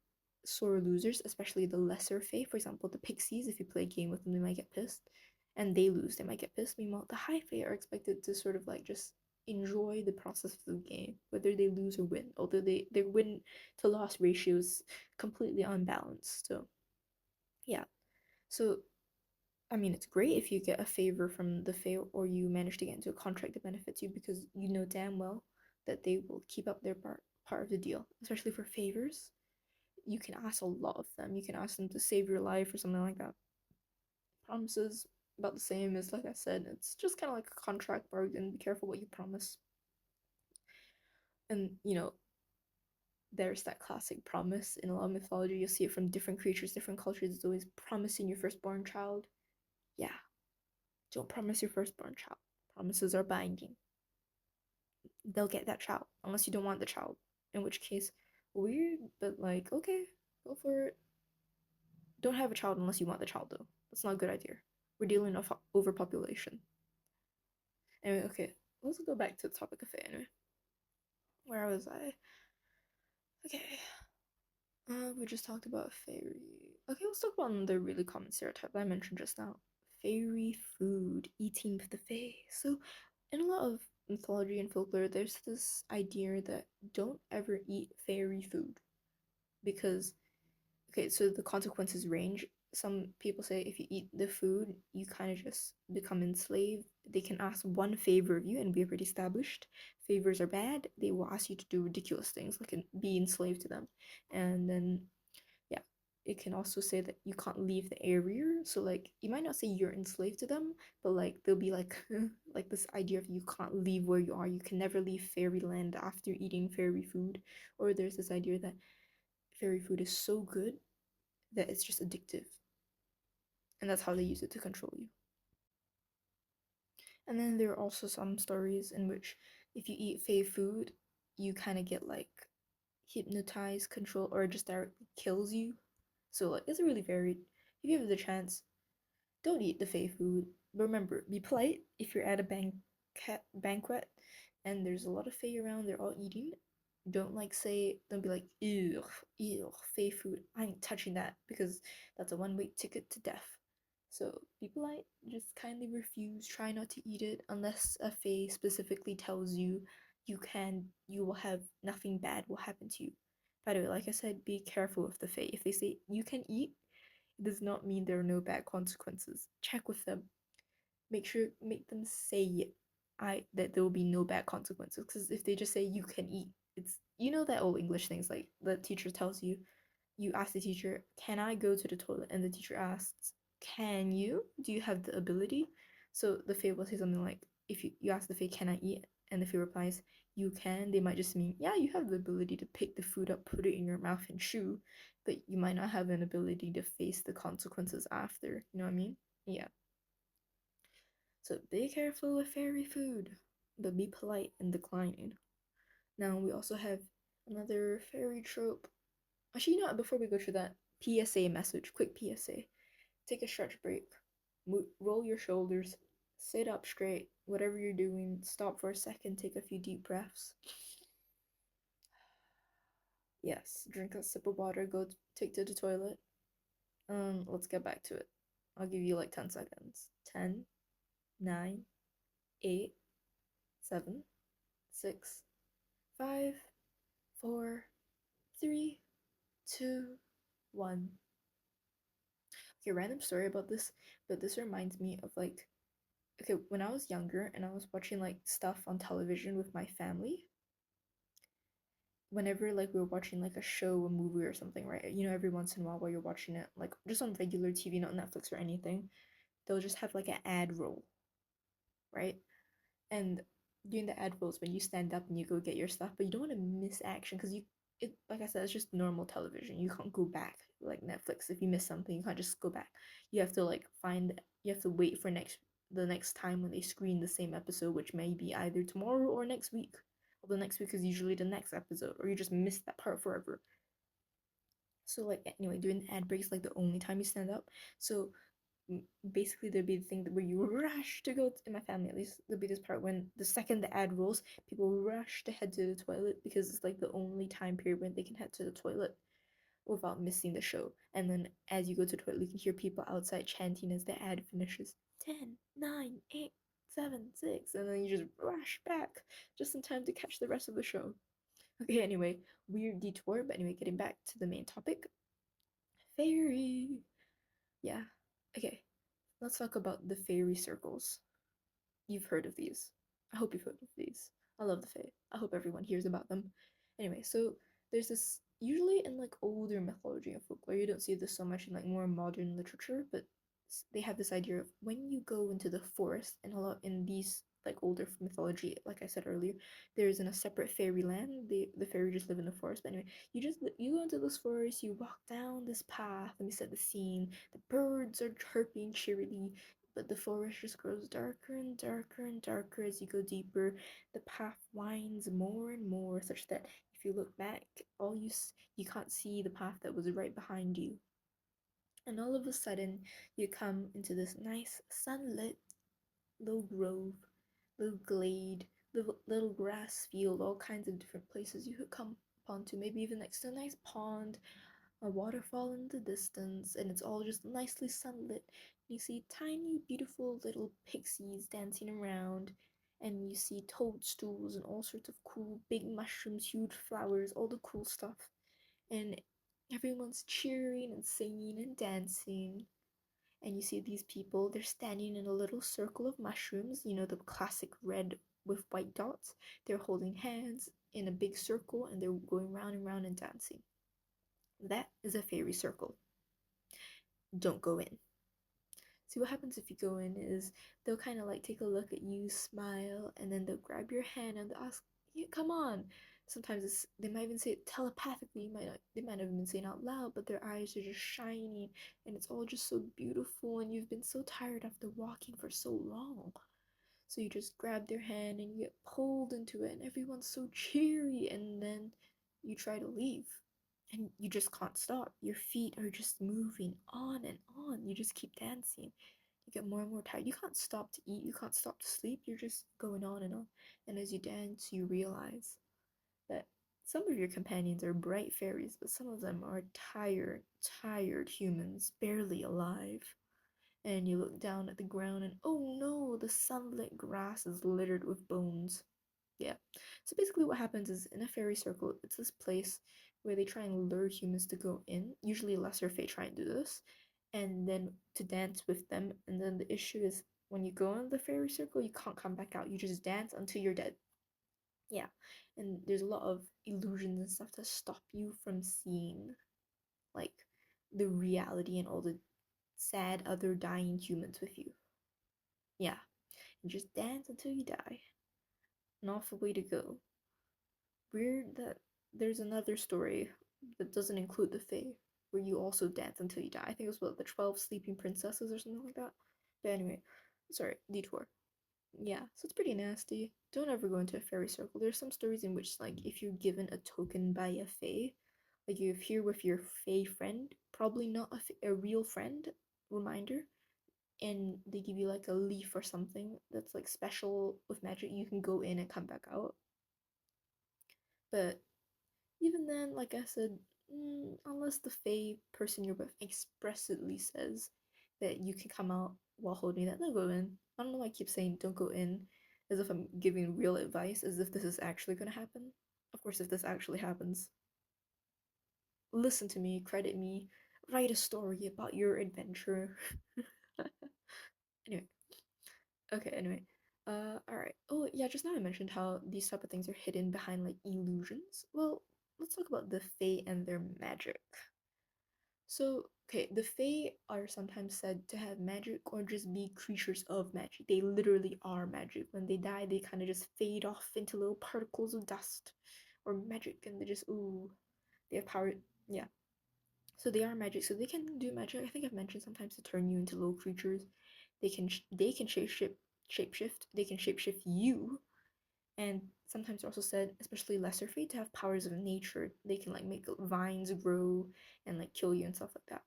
sore losers, especially the lesser Fae. For example, the Pixies, if you play a game with them, they might get pissed. And they lose, they might get pissed. Meanwhile, the High Fae are expected to sort of like just enjoy the process of the game, whether they lose or win. Although their win to loss ratio is completely unbalanced. So yeah. So I mean, it's great if you get a favor from the Fae or you manage to get into a contract that benefits you because you know damn well that they will keep up their part of the deal, especially for favors. You can ask a lot of them. You can ask them to save your life or something like that. Promises about the same as like I said. It's just kind of like a contract bargain. Be careful what you promise. And there's that classic promise in a lot of mythology. You'll see it from different creatures, different cultures. It's always promising your firstborn child. Yeah, don't promise your firstborn child. Promises are binding. They'll get that child unless you don't want the child. In which case, weird, but like okay, go for it. Don't have a child unless you want the child though. That's not a good idea. We're dealing with overpopulation. Anyway, okay, let's go back to the topic of it anyway. Where was I? Okay. We just talked about fairy. Okay, let's talk about the really common stereotype I mentioned just now. Fairy food, eating with the fae. So, in a lot of mythology and folklore, there's this idea that don't ever eat fairy food because okay, so the consequences range. Some people say if you eat the food, you kind of just become enslaved. They can ask one favor of you, and we've already established favors are bad. They will ask you to do ridiculous things, like be enslaved to them. And then, yeah, it can also say that you can't leave the area. So, like, you might not say you're enslaved to them, but like, they'll be like, like this idea of you can't leave where you are. You can never leave fairyland after eating fairy food. Or there's this idea that fairy food is so good that it's just addictive. And that's how they use it to control you. And then there are also some stories in which if you eat fae food, you kind of get like hypnotized, control, or just directly kills you. So like it's really varied. If you have the chance, don't eat the fae food. But remember, be polite if you're at a banquet and there's a lot of fae around, they're all eating. Don't be like, ew, ew, fae food. I ain't touching that because that's a one-way ticket to death. So be polite, just kindly refuse, try not to eat it unless a fae specifically tells you you will have nothing bad will happen to you. By the way, like I said, be careful with the fae. If they say you can eat, it does not mean there are no bad consequences. Check with them. Make them say it. That there will be no bad consequences. Because if they just say you can eat, it's that old English things like the teacher tells you, you ask the teacher, can I go to the toilet? And the teacher asks, can you? Do you have the ability? So the fae will say something like, if you ask the fae, can I eat? And the fae replies, you can, they might just mean, yeah, you have the ability to pick the food up, put it in your mouth, and chew, but you might not have an ability to face the consequences after. You know what I mean? Yeah. So be careful with fairy food, but be polite in declining. Now, we also have another fairy trope. Actually, you know what? Before we go to that, PSA message, quick PSA. Take a stretch break. Roll your shoulders. Sit up straight. Whatever you're doing, stop for a second. Take a few deep breaths. Yes, drink a sip of water. Go take to the toilet. Let's get back to it. I'll give you like 10 seconds. 10, 9, 8, 7, 6, 5, 4, 3, 2, 1. Okay, random story about this, but this reminds me of like, okay, when I was younger and I was watching like stuff on television with my family, whenever like we were watching like a show, a movie or something, right? You know, every once in a while you're watching it, like just on regular TV, not Netflix or anything, they'll just have like an ad roll, right? And during the ad rolls, when you stand up and you go get your stuff, but you don't want to miss action because it like I said, it's just normal television. You can't go back like Netflix. If you miss something, you can't just go back. You have to like you have to wait for the next time when they screen the same episode, which may be either tomorrow or next week. Well, the next week is usually the next episode, or you just miss that part forever. So like anyway, doing ad breaks like the only time you stand up. So basically there'd be the thing where you rush to go in my family at least there'll be this part when the second the ad rolls, people rush to head to the toilet because it's like the only time period when they can head to the toilet without missing the show. And then as you go to the toilet, you can hear people outside chanting as the ad finishes. 10, 9, 8, 7, 6, and then you just rush back just in time to catch the rest of the show. Okay, anyway, weird detour, but anyway, getting back to the main topic. Fairy. Yeah. Okay, let's talk about the fairy circles. You've heard of these. I hope you've heard of these. I love the Fae. I hope everyone hears about them. Anyway, so there's this usually in like older mythology and folklore. You don't see this so much in like more modern literature, but they have this idea of when you go into the forest, and a lot in these like older mythology, like I said earlier, there isn't a separate fairyland. The fairy just live in the forest. But anyway, you go into this forest, you walk down this path. Let me set the scene. The birds are chirping cheerily, but the forest just grows darker and darker and darker as you go deeper. The path winds more and more, such that if you look back, you can't see the path that was right behind you. And all of a sudden, you come into this nice sunlit little grove, little glade, little grass field, all kinds of different places you could come upon to. Maybe even next to a nice pond, a waterfall in the distance, and it's all just nicely sunlit. You see tiny, beautiful little pixies dancing around, and you see toadstools and all sorts of cool big mushrooms, huge flowers, all the cool stuff. And everyone's cheering and singing and dancing. And you see these people, they're standing in a little circle of mushrooms, you know, the classic red with white dots. They're holding hands in a big circle and they're going round and round and dancing. That is a fairy circle. Don't go in. See, what happens if you go in is they'll kind of like take a look at you, smile, and then they'll grab your hand and they'll ask, yeah, come on. Sometimes they might even say it telepathically. They might not even say it out loud, but their eyes are just shining, and it's all just so beautiful. And you've been so tired after walking for so long, so you just grab their hand and you get pulled into it, and everyone's so cheery. And then you try to leave, and you just can't stop. Your feet are just moving on and on. You just keep dancing. You get more and more tired. You can't stop to eat. You can't stop to sleep. You're just going on and on. And as you dance, you realize that some of your companions are bright fairies, but some of them are tired humans, barely alive. And you look down at the ground, and oh no, the sunlit grass is littered with bones. Yeah. So basically, what happens is in a fairy circle, it's this place where they try and lure humans to go in. Usually, lesser fae try and do this, and then to dance with them. And then the issue is when you go in the fairy circle, you can't come back out. You just dance until you're dead. Yeah. And there's a lot of illusions and stuff to stop you from seeing, like, the reality and all the sad other dying humans with you. Yeah. And just dance until you die. An awful way to go. weird that there's another story that doesn't include the Fae, where you also dance until you die. I think it was what, the 12 Sleeping Princesses or something like that. But anyway, sorry, detour. Yeah, so it's pretty nasty. Don't ever go into a fairy circle. There's some stories in which, like, if you're given a token by a fae, like you're here with your fae friend, probably not a real friend, reminder, and they give you like a leaf or something that's like special with magic, you can go in and come back out. But even then, like I said, unless the fae person you're with expressly says that you can come out while holding that, don't go in. I don't know why I keep saying don't go in, as if I'm giving real advice, as if this is actually gonna happen. Of course, if this actually happens, listen to me, credit me, write a story about your adventure. Anyway, okay, anyway. Alright. Oh, yeah, just now I mentioned how these type of things are hidden behind like illusions. Well, let's talk about the Fae and their magic. So, okay, the Fae are sometimes said to have magic or just be creatures of magic. They literally are magic. When they die, they kind of just fade off into little particles of dust or magic, and they just, ooh, they have power. Yeah. So they are magic. So they can do magic. I think I've mentioned sometimes to turn you into little creatures. They can shapeshift. They can shapeshift you, and sometimes they're also said, especially lesser Fae, to have powers of nature. They can like make vines grow and like kill you and stuff like that.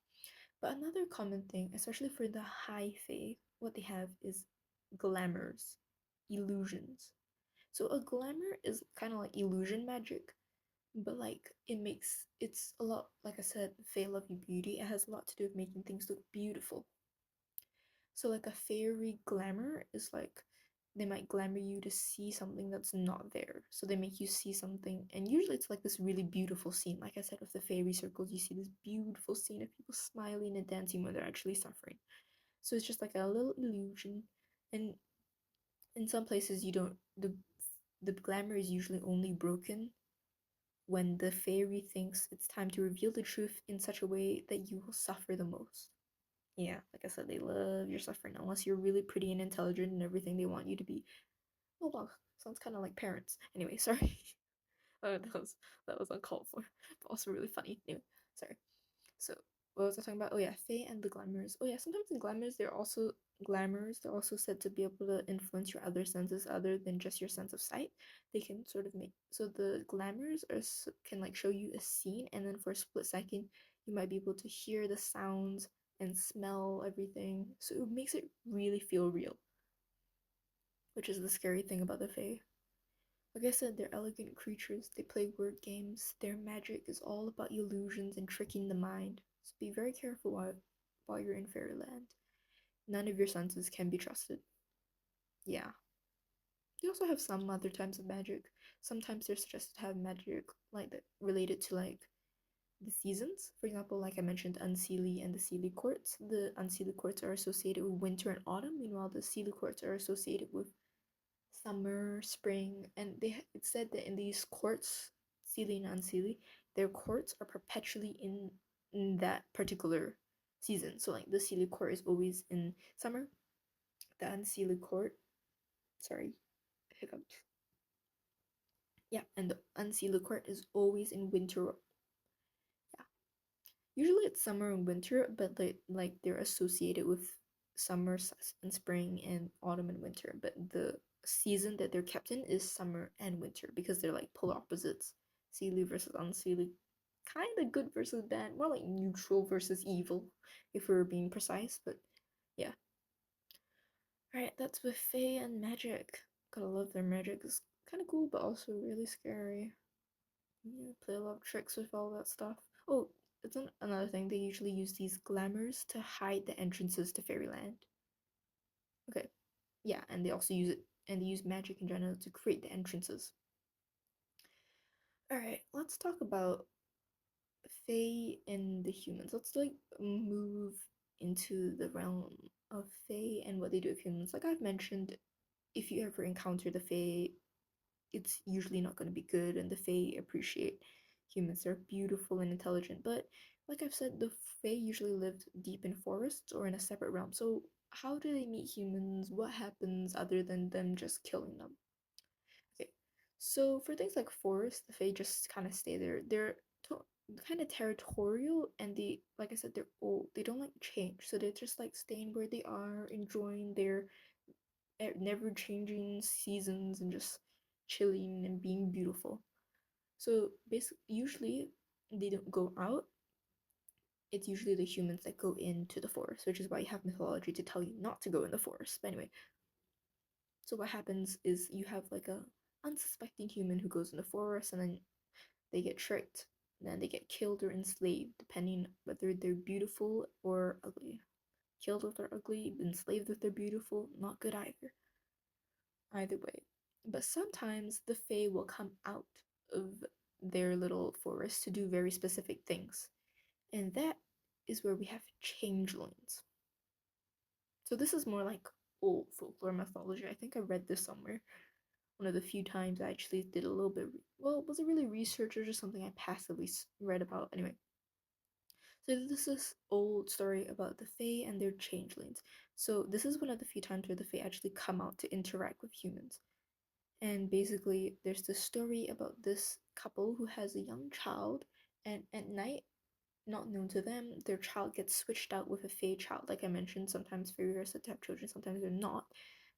But another common thing, especially for the high Fae, what they have is glamours, illusions. So a glamour is kind of like illusion magic, but like it's a lot, like I said, Fae love you beauty. It has a lot to do with making things look beautiful. So like a fairy glamour is like they might glamour you to see something that's not there. So they make you see something, and usually it's like this really beautiful scene. Like I said, with the fairy circles, you see this beautiful scene of people smiling and dancing when they're actually suffering. So it's just like a little illusion. And in some places you don't the glamour is usually only broken when the fairy thinks it's time to reveal the truth in such a way that you will suffer the most. Yeah, like I said, they love your suffering unless you're really pretty and intelligent and everything they want you to be. Oh wow, sounds kind of like parents. Anyway, sorry. That was uncalled for, but also really funny. Anyway, sorry. So what was I talking about? Oh yeah, Fae and the glamours. Oh yeah, sometimes in glamours they're also glamours. They're also said to be able to influence your other senses other than just your sense of sight. They can sort of make so the glamours can like show you a scene, and then for a split second you might be able to hear the sounds and smell everything. So it makes it really feel real, which is the scary thing about the Fae. Like I said, they're elegant creatures. They play word games. Their magic is all about illusions and tricking the mind. So be very careful while you're in fairyland. None of your senses can be trusted. Yeah. They also have some other types of magic. Sometimes they're suggested to have magic like that related to like the seasons. For example, like I mentioned, Unseelie and the Seelie courts. The Unseelie courts are associated with winter and autumn, meanwhile the Seelie courts are associated with summer, spring, and it said that in these courts, Seelie and Unseelie, their courts are perpetually in that particular season. So like the Seelie court is always in summer, the Unseelie court, sorry, hiccuped. Yeah, and the Unseelie court is always in winter. Yeah, usually it's summer and winter, but like they're associated with summer and spring and autumn and winter. But the season that they're kept in is summer and winter because they're like polar opposites. Seelie versus Unseelie, kind of good versus bad, more like neutral versus evil, if we were being precise. But yeah, all right, that's with Fae and magic. Gotta love their magic. It's kind of cool, but also really scary. Yeah, play a lot of tricks with all that stuff. Oh, it's another thing. They usually use these glamours to hide the entrances to fairyland. Okay, yeah, and they also use it, and they use magic in general to create the entrances. All right, let's talk about Fae and the humans. Let's like move into the realm of Fae and what they do with humans. Like I've mentioned, if you ever encounter the Fae, it's usually not going to be good, and the Fae appreciate humans. They're beautiful and intelligent, but like I've said, the Fae usually lived deep in forests or in a separate realm. So how do they meet humans? What happens other than them just killing them? Okay, So for things like forests, the Fae just kind of stay there. They're kind of territorial, and they, like I said, they're old. They don't like change, so they're just like staying where they are, enjoying their never changing seasons, and just chilling and being beautiful. So basically, usually they don't go out. It's usually the humans that go into the forest, which is why you have mythology to tell you not to go in the forest. But anyway, so what happens is you have like a unsuspecting human who goes in the forest, and then they get tricked, and then they get killed or enslaved, depending whether they're beautiful or ugly. Killed if they're ugly, enslaved if they're beautiful, not good either. Either way. But sometimes the Fae will come out of their little forest to do very specific things. And that is where we have changelings. So this is more like old folklore mythology. I think I read this somewhere. One of the few times I actually did a little bit. Well, was it really research or just something I passively read about? Anyway, so this is old story about the Fae and their changelings. So this is one of the few times where the Fae actually come out to interact with humans. And basically, there's this story about this couple who has a young child, and at night, not known to them, their child gets switched out with a Fae child. Like I mentioned, sometimes fairy are said to have children, sometimes they're not.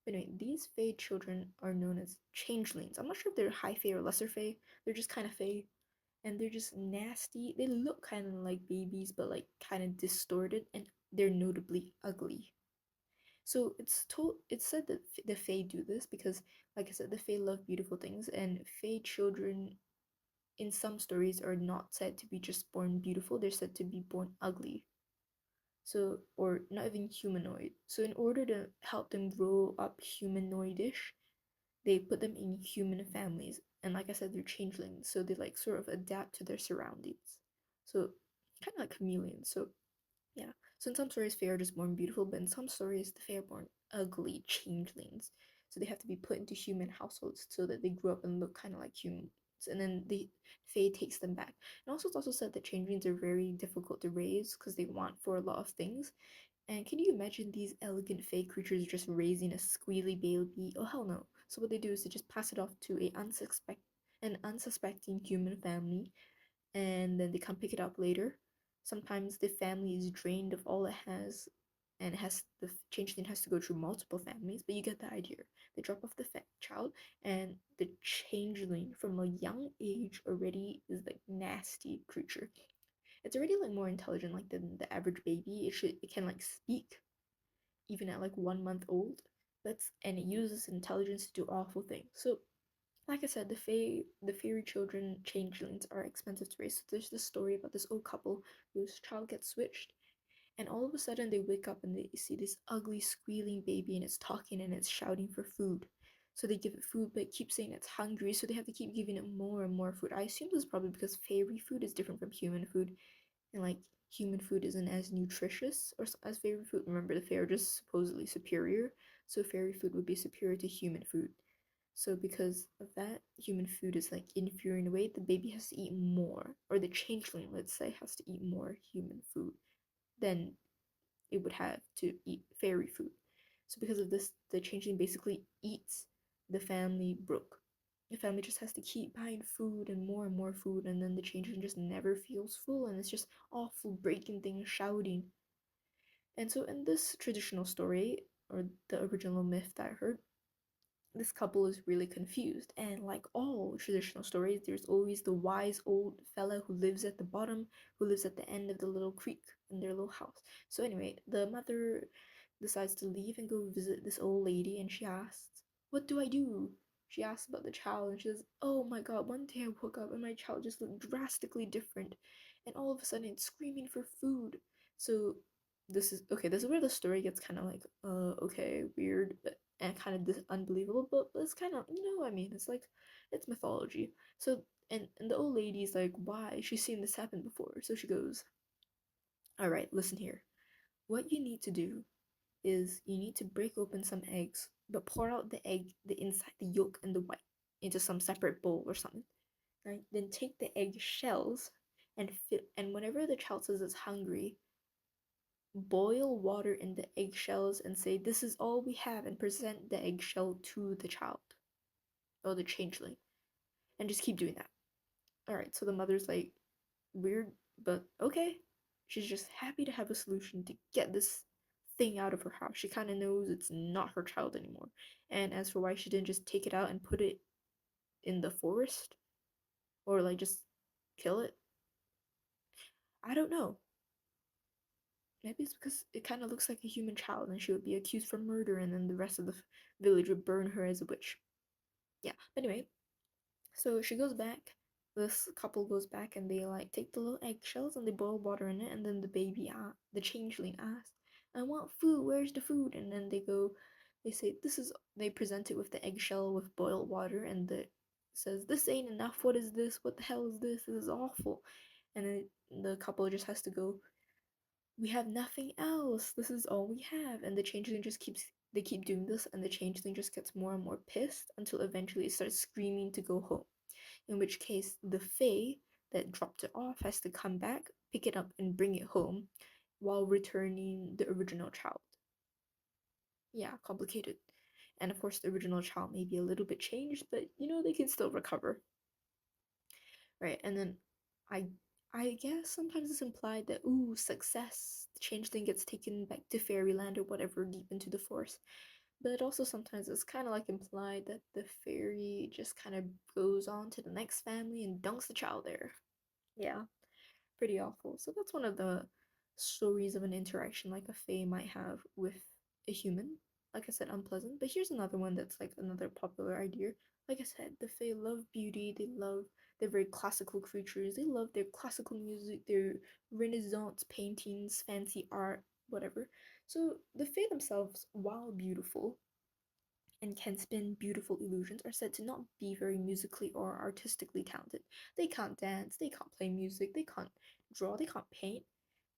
But anyway, these Fae children are known as changelings. I'm not sure if they're high Fae or lesser Fae. They're just kind of Fae, and they're just nasty. They look kind of like babies, but like kind of distorted, and they're notably ugly. So it's said that the Fae do this because, like I said, the Fae love beautiful things, and Fae children in some stories are not said to be just born beautiful, they're said to be born ugly. So, or not even humanoid. So, in order to help them grow up humanoidish, they put them in human families. And like I said, they're changelings, so they like sort of adapt to their surroundings. So, kind of like chameleons. So, yeah. So in some stories, Fae are just born beautiful, but in some stories, the Fae are born ugly changelings. So they have to be put into human households so that they grow up and look kind of like humans. And then the Fae takes them back. And also, it's also said that changelings are very difficult to raise because they want for a lot of things. And can you imagine these elegant Fae creatures just raising a squealy baby? Oh hell no! So what they do is they just pass it off to an unsuspecting human family, and then they come pick it up later. Sometimes the family is drained of all it has, and has the changeling has to go through multiple families, but you get the idea. They drop off the child, and the changeling from a young age already is like nasty creature. It's already like more intelligent like than the average baby. It can like speak even at like 1 month old. And it uses intelligence to do awful things. So like I said, the fairy children changelings are expensive to raise. So there's this story about this old couple whose child gets switched, and all of a sudden they wake up and they see this ugly squealing baby, and it's talking and it's shouting for food. So they give it food, but it keeps saying it's hungry, so they have to keep giving it more and more food. I assume this is probably because fairy food is different from human food, and like human food isn't as nutritious or as fairy food. Remember, the fairy are just supposedly superior, so fairy food would be superior to human food. So because of that, human food is like inferior in a way. The baby has to eat more, or the changeling, let's say, has to eat more human food than it would have to eat fairy food. So because of this, the changeling basically eats the family broke. The family just has to keep buying food and more food, and then the changeling just never feels full, and it's just awful breaking things, shouting. And so in this traditional story, or the original myth that I heard, this couple is really confused, and like all traditional stories, there's always the wise old fella who lives at the bottom, who lives at the end of the little creek in their little house. So anyway, the mother decides to leave and go visit this old lady, and she asks, what do I do? She asks about the child, and she says, oh my god, one day I woke up and my child just looked drastically different, and all of a sudden it's screaming for food. So this is where the story gets kind of like okay, weird, but and kind of unbelievable, but it's kind of, I mean, it's like, it's mythology. So and the old lady's like, why? She's seen this happen before. So she goes, all right, listen here. What you need to do is you need to break open some eggs, but pour out the egg, the inside, the yolk and the white, into some separate bowl or something. Right? Then take the egg shells and and whenever the child says it's hungry, boil water in the eggshells and say, this is all we have, and present the eggshell to the child or the changeling. and just keep doing that. All right, so the mother's like, weird, but okay. She's just happy to have a solution to get this thing out of her house. She kind of knows it's not her child anymore. And as for why she didn't just take it out and put it in the forest or like just kill it, I don't know. Maybe it's because it kind of looks like a human child and she would be accused for murder and then the rest of the village would burn her as a witch. Yeah, but anyway, so she goes back. This couple goes back and they like take the little eggshells and they boil water in it. And then the changeling asks, "I want food. Where's the food?" And then they say, "This is." They present it with the eggshell with boiled water, and the says, "This ain't enough. What is this? What the hell is this? This is awful." And then the couple just has to go, "We have nothing else. This is all we have." And the changeling just keeps they keep doing this, and the changeling just gets more and more pissed until eventually it starts screaming to go home, in which case the Fae that dropped it off has to come back, pick it up, and bring it home while returning the original child. Yeah, complicated. And of course, the original child may be a little bit changed, but they can still recover. Right, and then I I guess sometimes it's implied that ooh, success, the changeling gets taken back to fairyland or whatever deep into the forest. But also sometimes it's kind of like implied that the fairy just kind of goes on to the next family and dunks the child there. Yeah, pretty awful. So that's one of the stories of an interaction like a fae might have with a human. Like I said, unpleasant. But here's another one that's like another popular idea. Like I said, the fae love beauty. They're very classical creatures. They love their classical music, their Renaissance paintings, fancy art, whatever. So the fae themselves, while beautiful, and can spin beautiful illusions are said to not be very musically or artistically talented. They can't dance, they can't play music, they can't draw, they can't paint,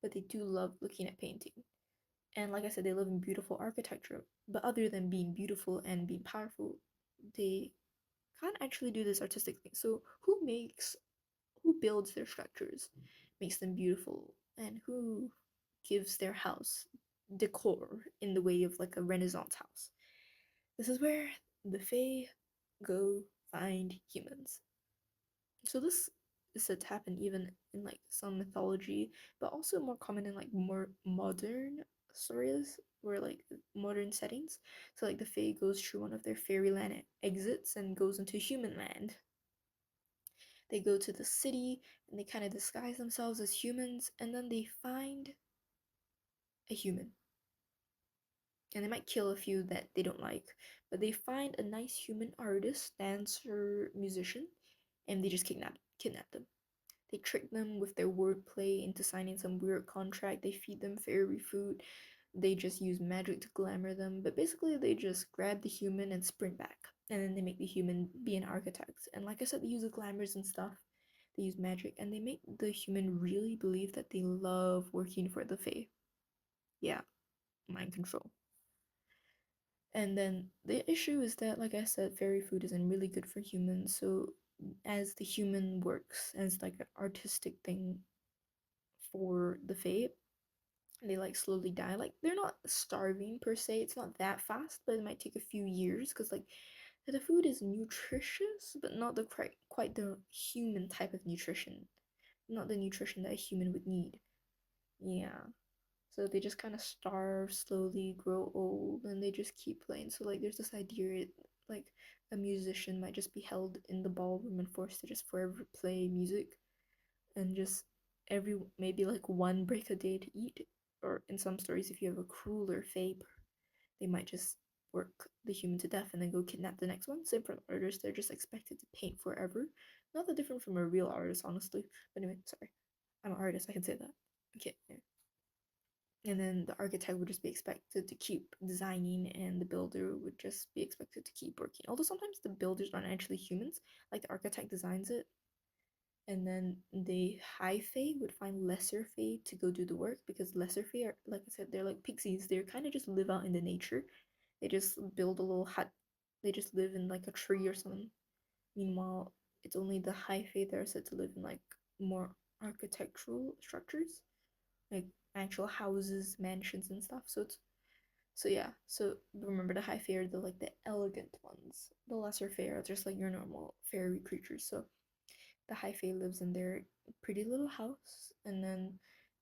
but they do love looking at painting. And like I said, they live in beautiful architecture. But other than being beautiful and being powerful, they can't actually do this artistic thing. So who builds their structures, makes them beautiful, and who gives their house decor in the way of like a Renaissance house? This is where the Fae go find humans. So this is said to happen even in like some mythology, but also more common in like more modern stories where like modern settings. So like the Fae goes through one of their fairyland exits and goes into human land. They go to the city and they kind of disguise themselves as humans and then they find a human. And they might kill a few that they don't like, but they find a nice human artist, dancer, musician, and they just kidnap them. They trick them with their wordplay into signing some weird contract. They feed them fairy food. They just use magic to glamour them, but basically they just grab the human and sprint back. And then they make the human be an architect. And like I said, they use the glamours and stuff. They use magic and they make the human really believe that they love working for the Fae. Yeah, mind control. And then the issue is that, like I said, fairy food isn't really good for humans. So as the human works as like an artistic thing for the Fae, they like slowly die. Like they're not starving per se. It's not that fast, but it might take a few years because like the food is nutritious, but not the quite the human type of nutrition. Not the nutrition that a human would need. Yeah. So they just kind of starve slowly, grow old, and they just keep playing. So like there's this idea like a musician might just be held in the ballroom and forced to just forever play music and just every maybe like one break a day to eat. Or in some stories, if you have a crueler fate, they might just work the human to death and then go kidnap the next one. Same for artists, they're just expected to paint forever. Not that different from a real artist, honestly. But anyway, sorry. I'm an artist, I can say that. Okay, yeah. And then the architect would just be expected to keep designing and the builder would just be expected to keep working, although sometimes the builders aren't actually humans, like the architect designs it and then the high fae would find lesser fae to go do the work because lesser fae are, like I said, they're like pixies. They're kind of just live out in the nature. They just build a little hut. They just live in like a tree or something. Meanwhile, it's only the high fae that are said to live in like more architectural structures, like actual houses, mansions, and stuff. So it's So yeah, so remember the high fae are the like the elegant ones. The lesser fae are just like your normal fairy creatures. So the high fae lives in their pretty little house, and then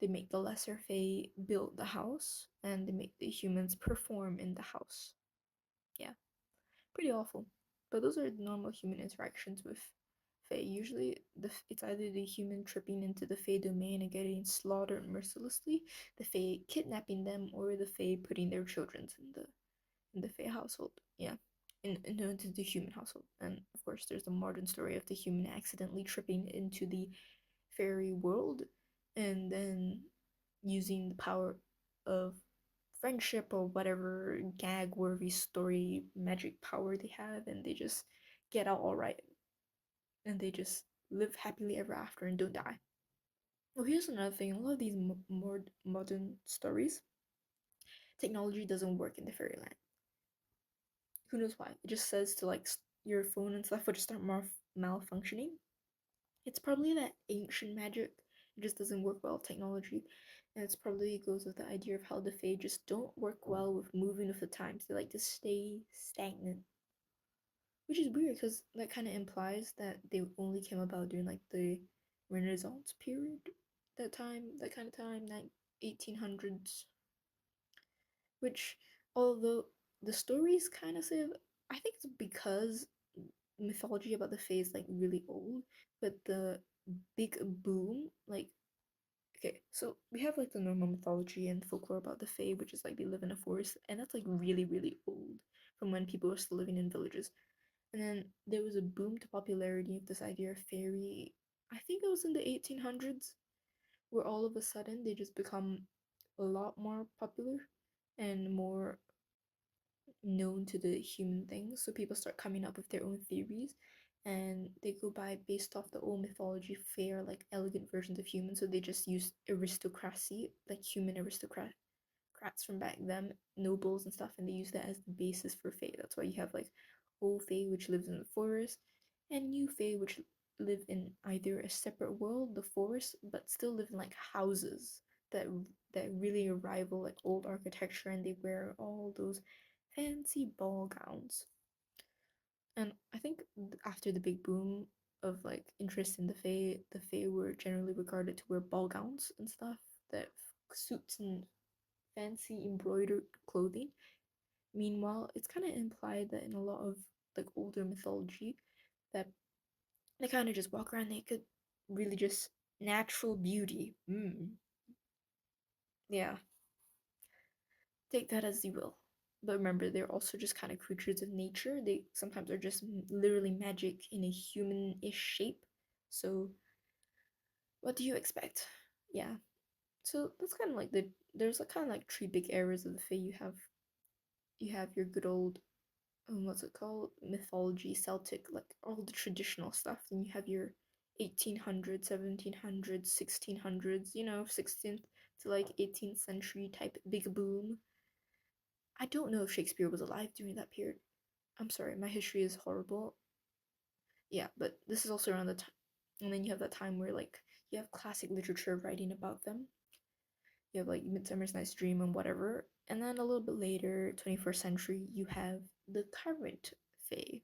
they make the lesser fae build the house, and they make the humans perform in the house. Yeah, pretty awful. But those are normal human interactions with fae. Usually, it's either the human tripping into the fae domain and getting slaughtered mercilessly, the fae kidnapping them, or the fae putting their children in the fae household. Yeah, into the human household. And of course, there's the modern story of the human accidentally tripping into the fairy world and then using the power of friendship or whatever gag worthy story magic power they have, and they just get out all right, and they just live happily ever after and don't die. Well, here's another thing: a lot of these more modern stories, technology doesn't work in the fairyland. Who knows why? It just says to like your phone and stuff would just start malfunctioning. It's probably that ancient magic. It just doesn't work well with technology. And it's probably goes with the idea of how the Fae just don't work well with moving with the times. They like to stay stagnant. Which is weird because that kind of implies that they only came about during like the Renaissance period. That time, that kind of time, that 1800s. Which, although the stories kind of say, I think it's because mythology about the Fae is like really old, but the big boom, like okay, so we have like the normal mythology and folklore about the Fae, which is like they live in a forest, and that's like really, really old from when people were still living in villages. And then there was a boom to popularity of this idea of fairy. I think it was in the 1800s, where all of a sudden they just become a lot more popular and more known to the human things. So people start coming up with their own theories, and they go by based off the old mythology fair like elegant versions of humans. So they just use aristocracy, like human aristocrats from back then, nobles and stuff, and they use that as the basis for fae. That's why you have like old fae which lives in the forest, and new fae which live in either a separate world, the forest, but still live in like houses that really rival like old architecture, and they wear all those fancy ball gowns. And I think after the big boom of like interest in the Fae were generally regarded to wear ball gowns and stuff, that suits and fancy embroidered clothing. Meanwhile, it's kind of implied that in a lot of like older mythology, that they kind of just walk around naked, really just natural beauty. Yeah, take that as you will. But remember, they're also just kind of creatures of nature. They sometimes are just literally magic in a human-ish shape. So, what do you expect? Yeah. So that's kind of like there's like kind of like three big eras of the Fae. You have your good old what's it called, mythology, Celtic, like all the traditional stuff. Then you have your 1800s, 1700s, 1600s, 16th to like 18th century type big boom. I don't know if Shakespeare was alive during that period. I'm sorry, my history is horrible. Yeah, but this is also around the time. And then you have that time where like you have classic literature writing about them. You have like Midsummer's Night's Dream and whatever. And then a little bit later, 21st century, you have the current Fae,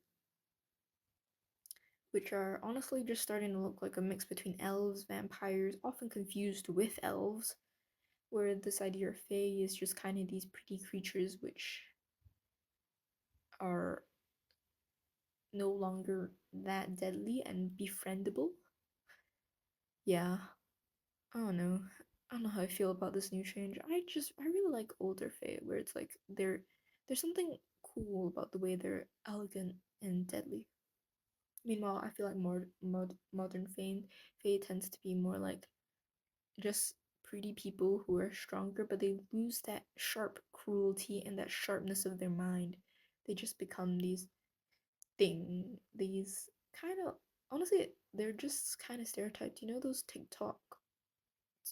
which are honestly just starting to look like a mix between elves, vampires, often confused with elves, where this idea of Fae is just kind of these pretty creatures which are no longer that deadly and befriendable. Yeah, I don't know. I don't know how I feel about this new change. I really like older Fae, where it's like there's something cool about the way they're elegant and deadly. Meanwhile, I feel like more modern Fae tends to be more like just pretty people who are stronger, but they lose that sharp cruelty and that sharpness of their mind. They just become these kind of honestly, they're just kind of stereotyped. You know those TikTok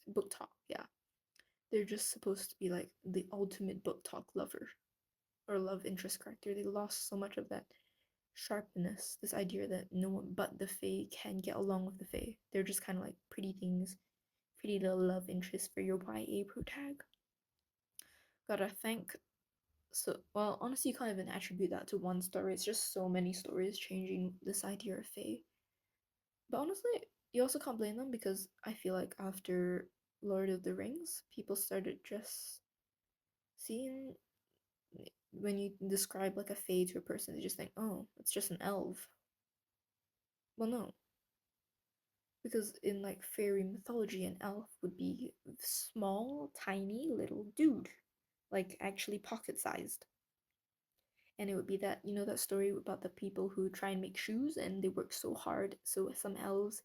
book talk, yeah. They're just supposed to be like the ultimate book talk lover or love interest character. They lost so much of that sharpness, this idea that no one but the Fae can get along with the Fae. They're just kind of like pretty things, pretty little love interest for your YA protag. Gotta thank So, well, honestly, you can't even attribute that to one story. It's just so many stories changing this idea of Fae. But honestly, you also can't blame them because I feel like after Lord of the Rings, people started just seeing when you describe like a Fae to a person, they just think, oh, it's just an elf. Well, no, because in like fairy mythology, an elf would be small, tiny little dude, like actually pocket sized. And it would be that, you know, that story about the people who try and make shoes and they work so hard, so some elves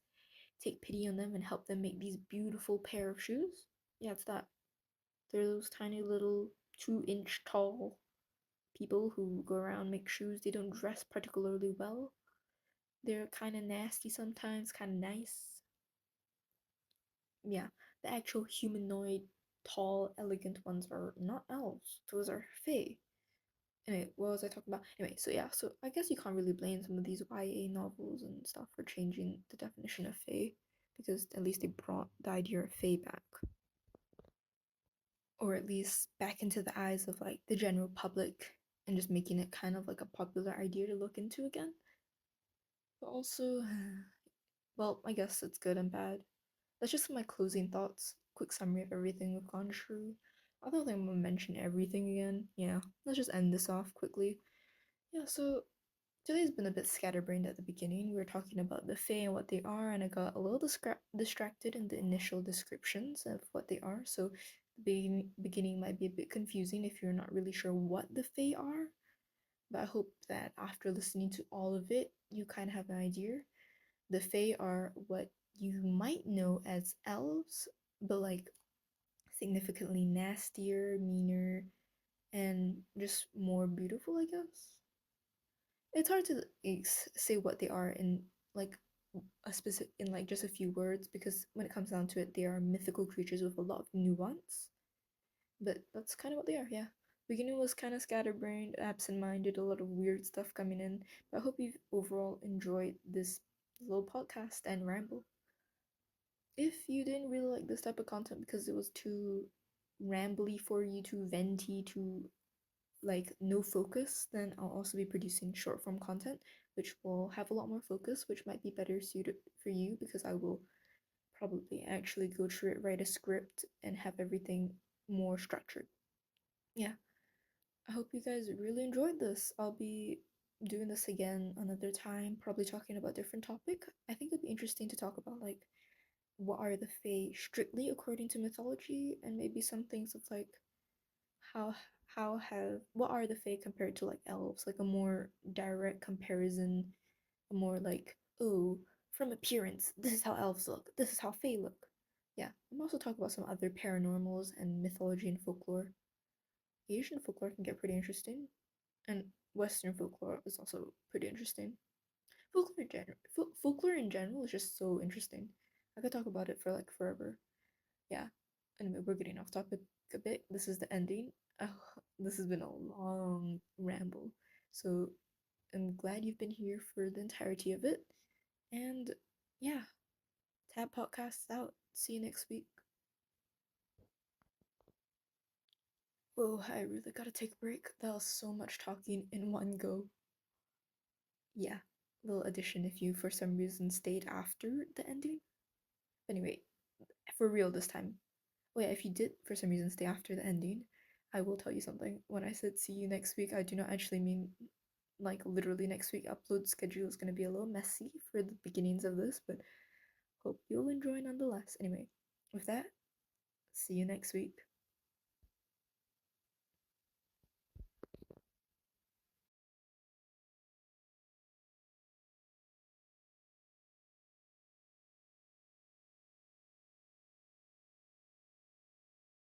take pity on them and help them make these beautiful pair of shoes. Yeah, it's that. They're those tiny little 2-inch tall people who go around make shoes. They don't dress particularly well. They're kind of nasty sometimes, kind of nice. Yeah, the actual humanoid, tall, elegant ones are not elves. Those are fae. Anyway, what was I talking about? Anyway, so yeah, so I guess you can't really blame some of these YA novels and stuff for changing the definition of fae, because at least they brought the idea of fae back, or at least back into the eyes of like the general public, and just making it kind of like a popular idea to look into again. But also, well, I guess it's good and bad. That's just my closing thoughts. Quick summary of everything we've gone through. I don't think I'm gonna mention everything again. Yeah, let's just end this off quickly. Yeah, so today's been a bit scatterbrained at the beginning. We were talking about the Fae and what they are, and I got a little distracted in the initial descriptions of what they are. So the beginning might be a bit confusing if you're not really sure what the Fae are. But I hope that after listening to all of it, you kind of have an idea. The Fae are what you might know as elves, but like significantly nastier, meaner, and just more beautiful, I guess. It's hard to say what they are in like a specific in like just a few words because when it comes down to it, they are mythical creatures with a lot of nuance. But that's kind of what they are, yeah. Beginning was kind of scatterbrained, absent-minded, a lot of weird stuff coming in. But I hope you've overall enjoyed this little podcast and ramble. If you didn't really like this type of content because it was too rambly for you, too venty, too like no focus, then I'll also be producing short form content, which will have a lot more focus, which might be better suited for you because I will probably actually go through it, write a script, and have everything more structured. Yeah, I hope you guys really enjoyed this. I'll be doing this again another time, probably talking about different topic. I think it'd be interesting to talk about like what are the Fae strictly according to mythology, and maybe some things of like how how have what are the Fae compared to like elves, like a more direct comparison, a more like, oh, from appearance this is how elves look, this is how Fae look. Yeah, I'm also talking about some other paranormals and mythology and folklore. Asian folklore can get pretty interesting, and Western folklore is also pretty interesting. Folklore in general is just so interesting. I could talk about it for like forever. Yeah. Anyway, we're getting off topic a bit. This is the ending. This has been a long ramble. So I'm glad you've been here for the entirety of it. And yeah, Tab Podcasts out. See you next week. Whoa, I really gotta take a break. That was so much talking in one go. Yeah, little addition if you for some reason stayed after the ending. Anyway, for real this time. Oh yeah, if you did for some reason stay after the ending, I will tell you something. When I said see you next week, I do not actually mean like literally next week. Upload schedule is gonna be a little messy for the beginnings of this, but hope you'll enjoy nonetheless. Anyway, with that, see you next week.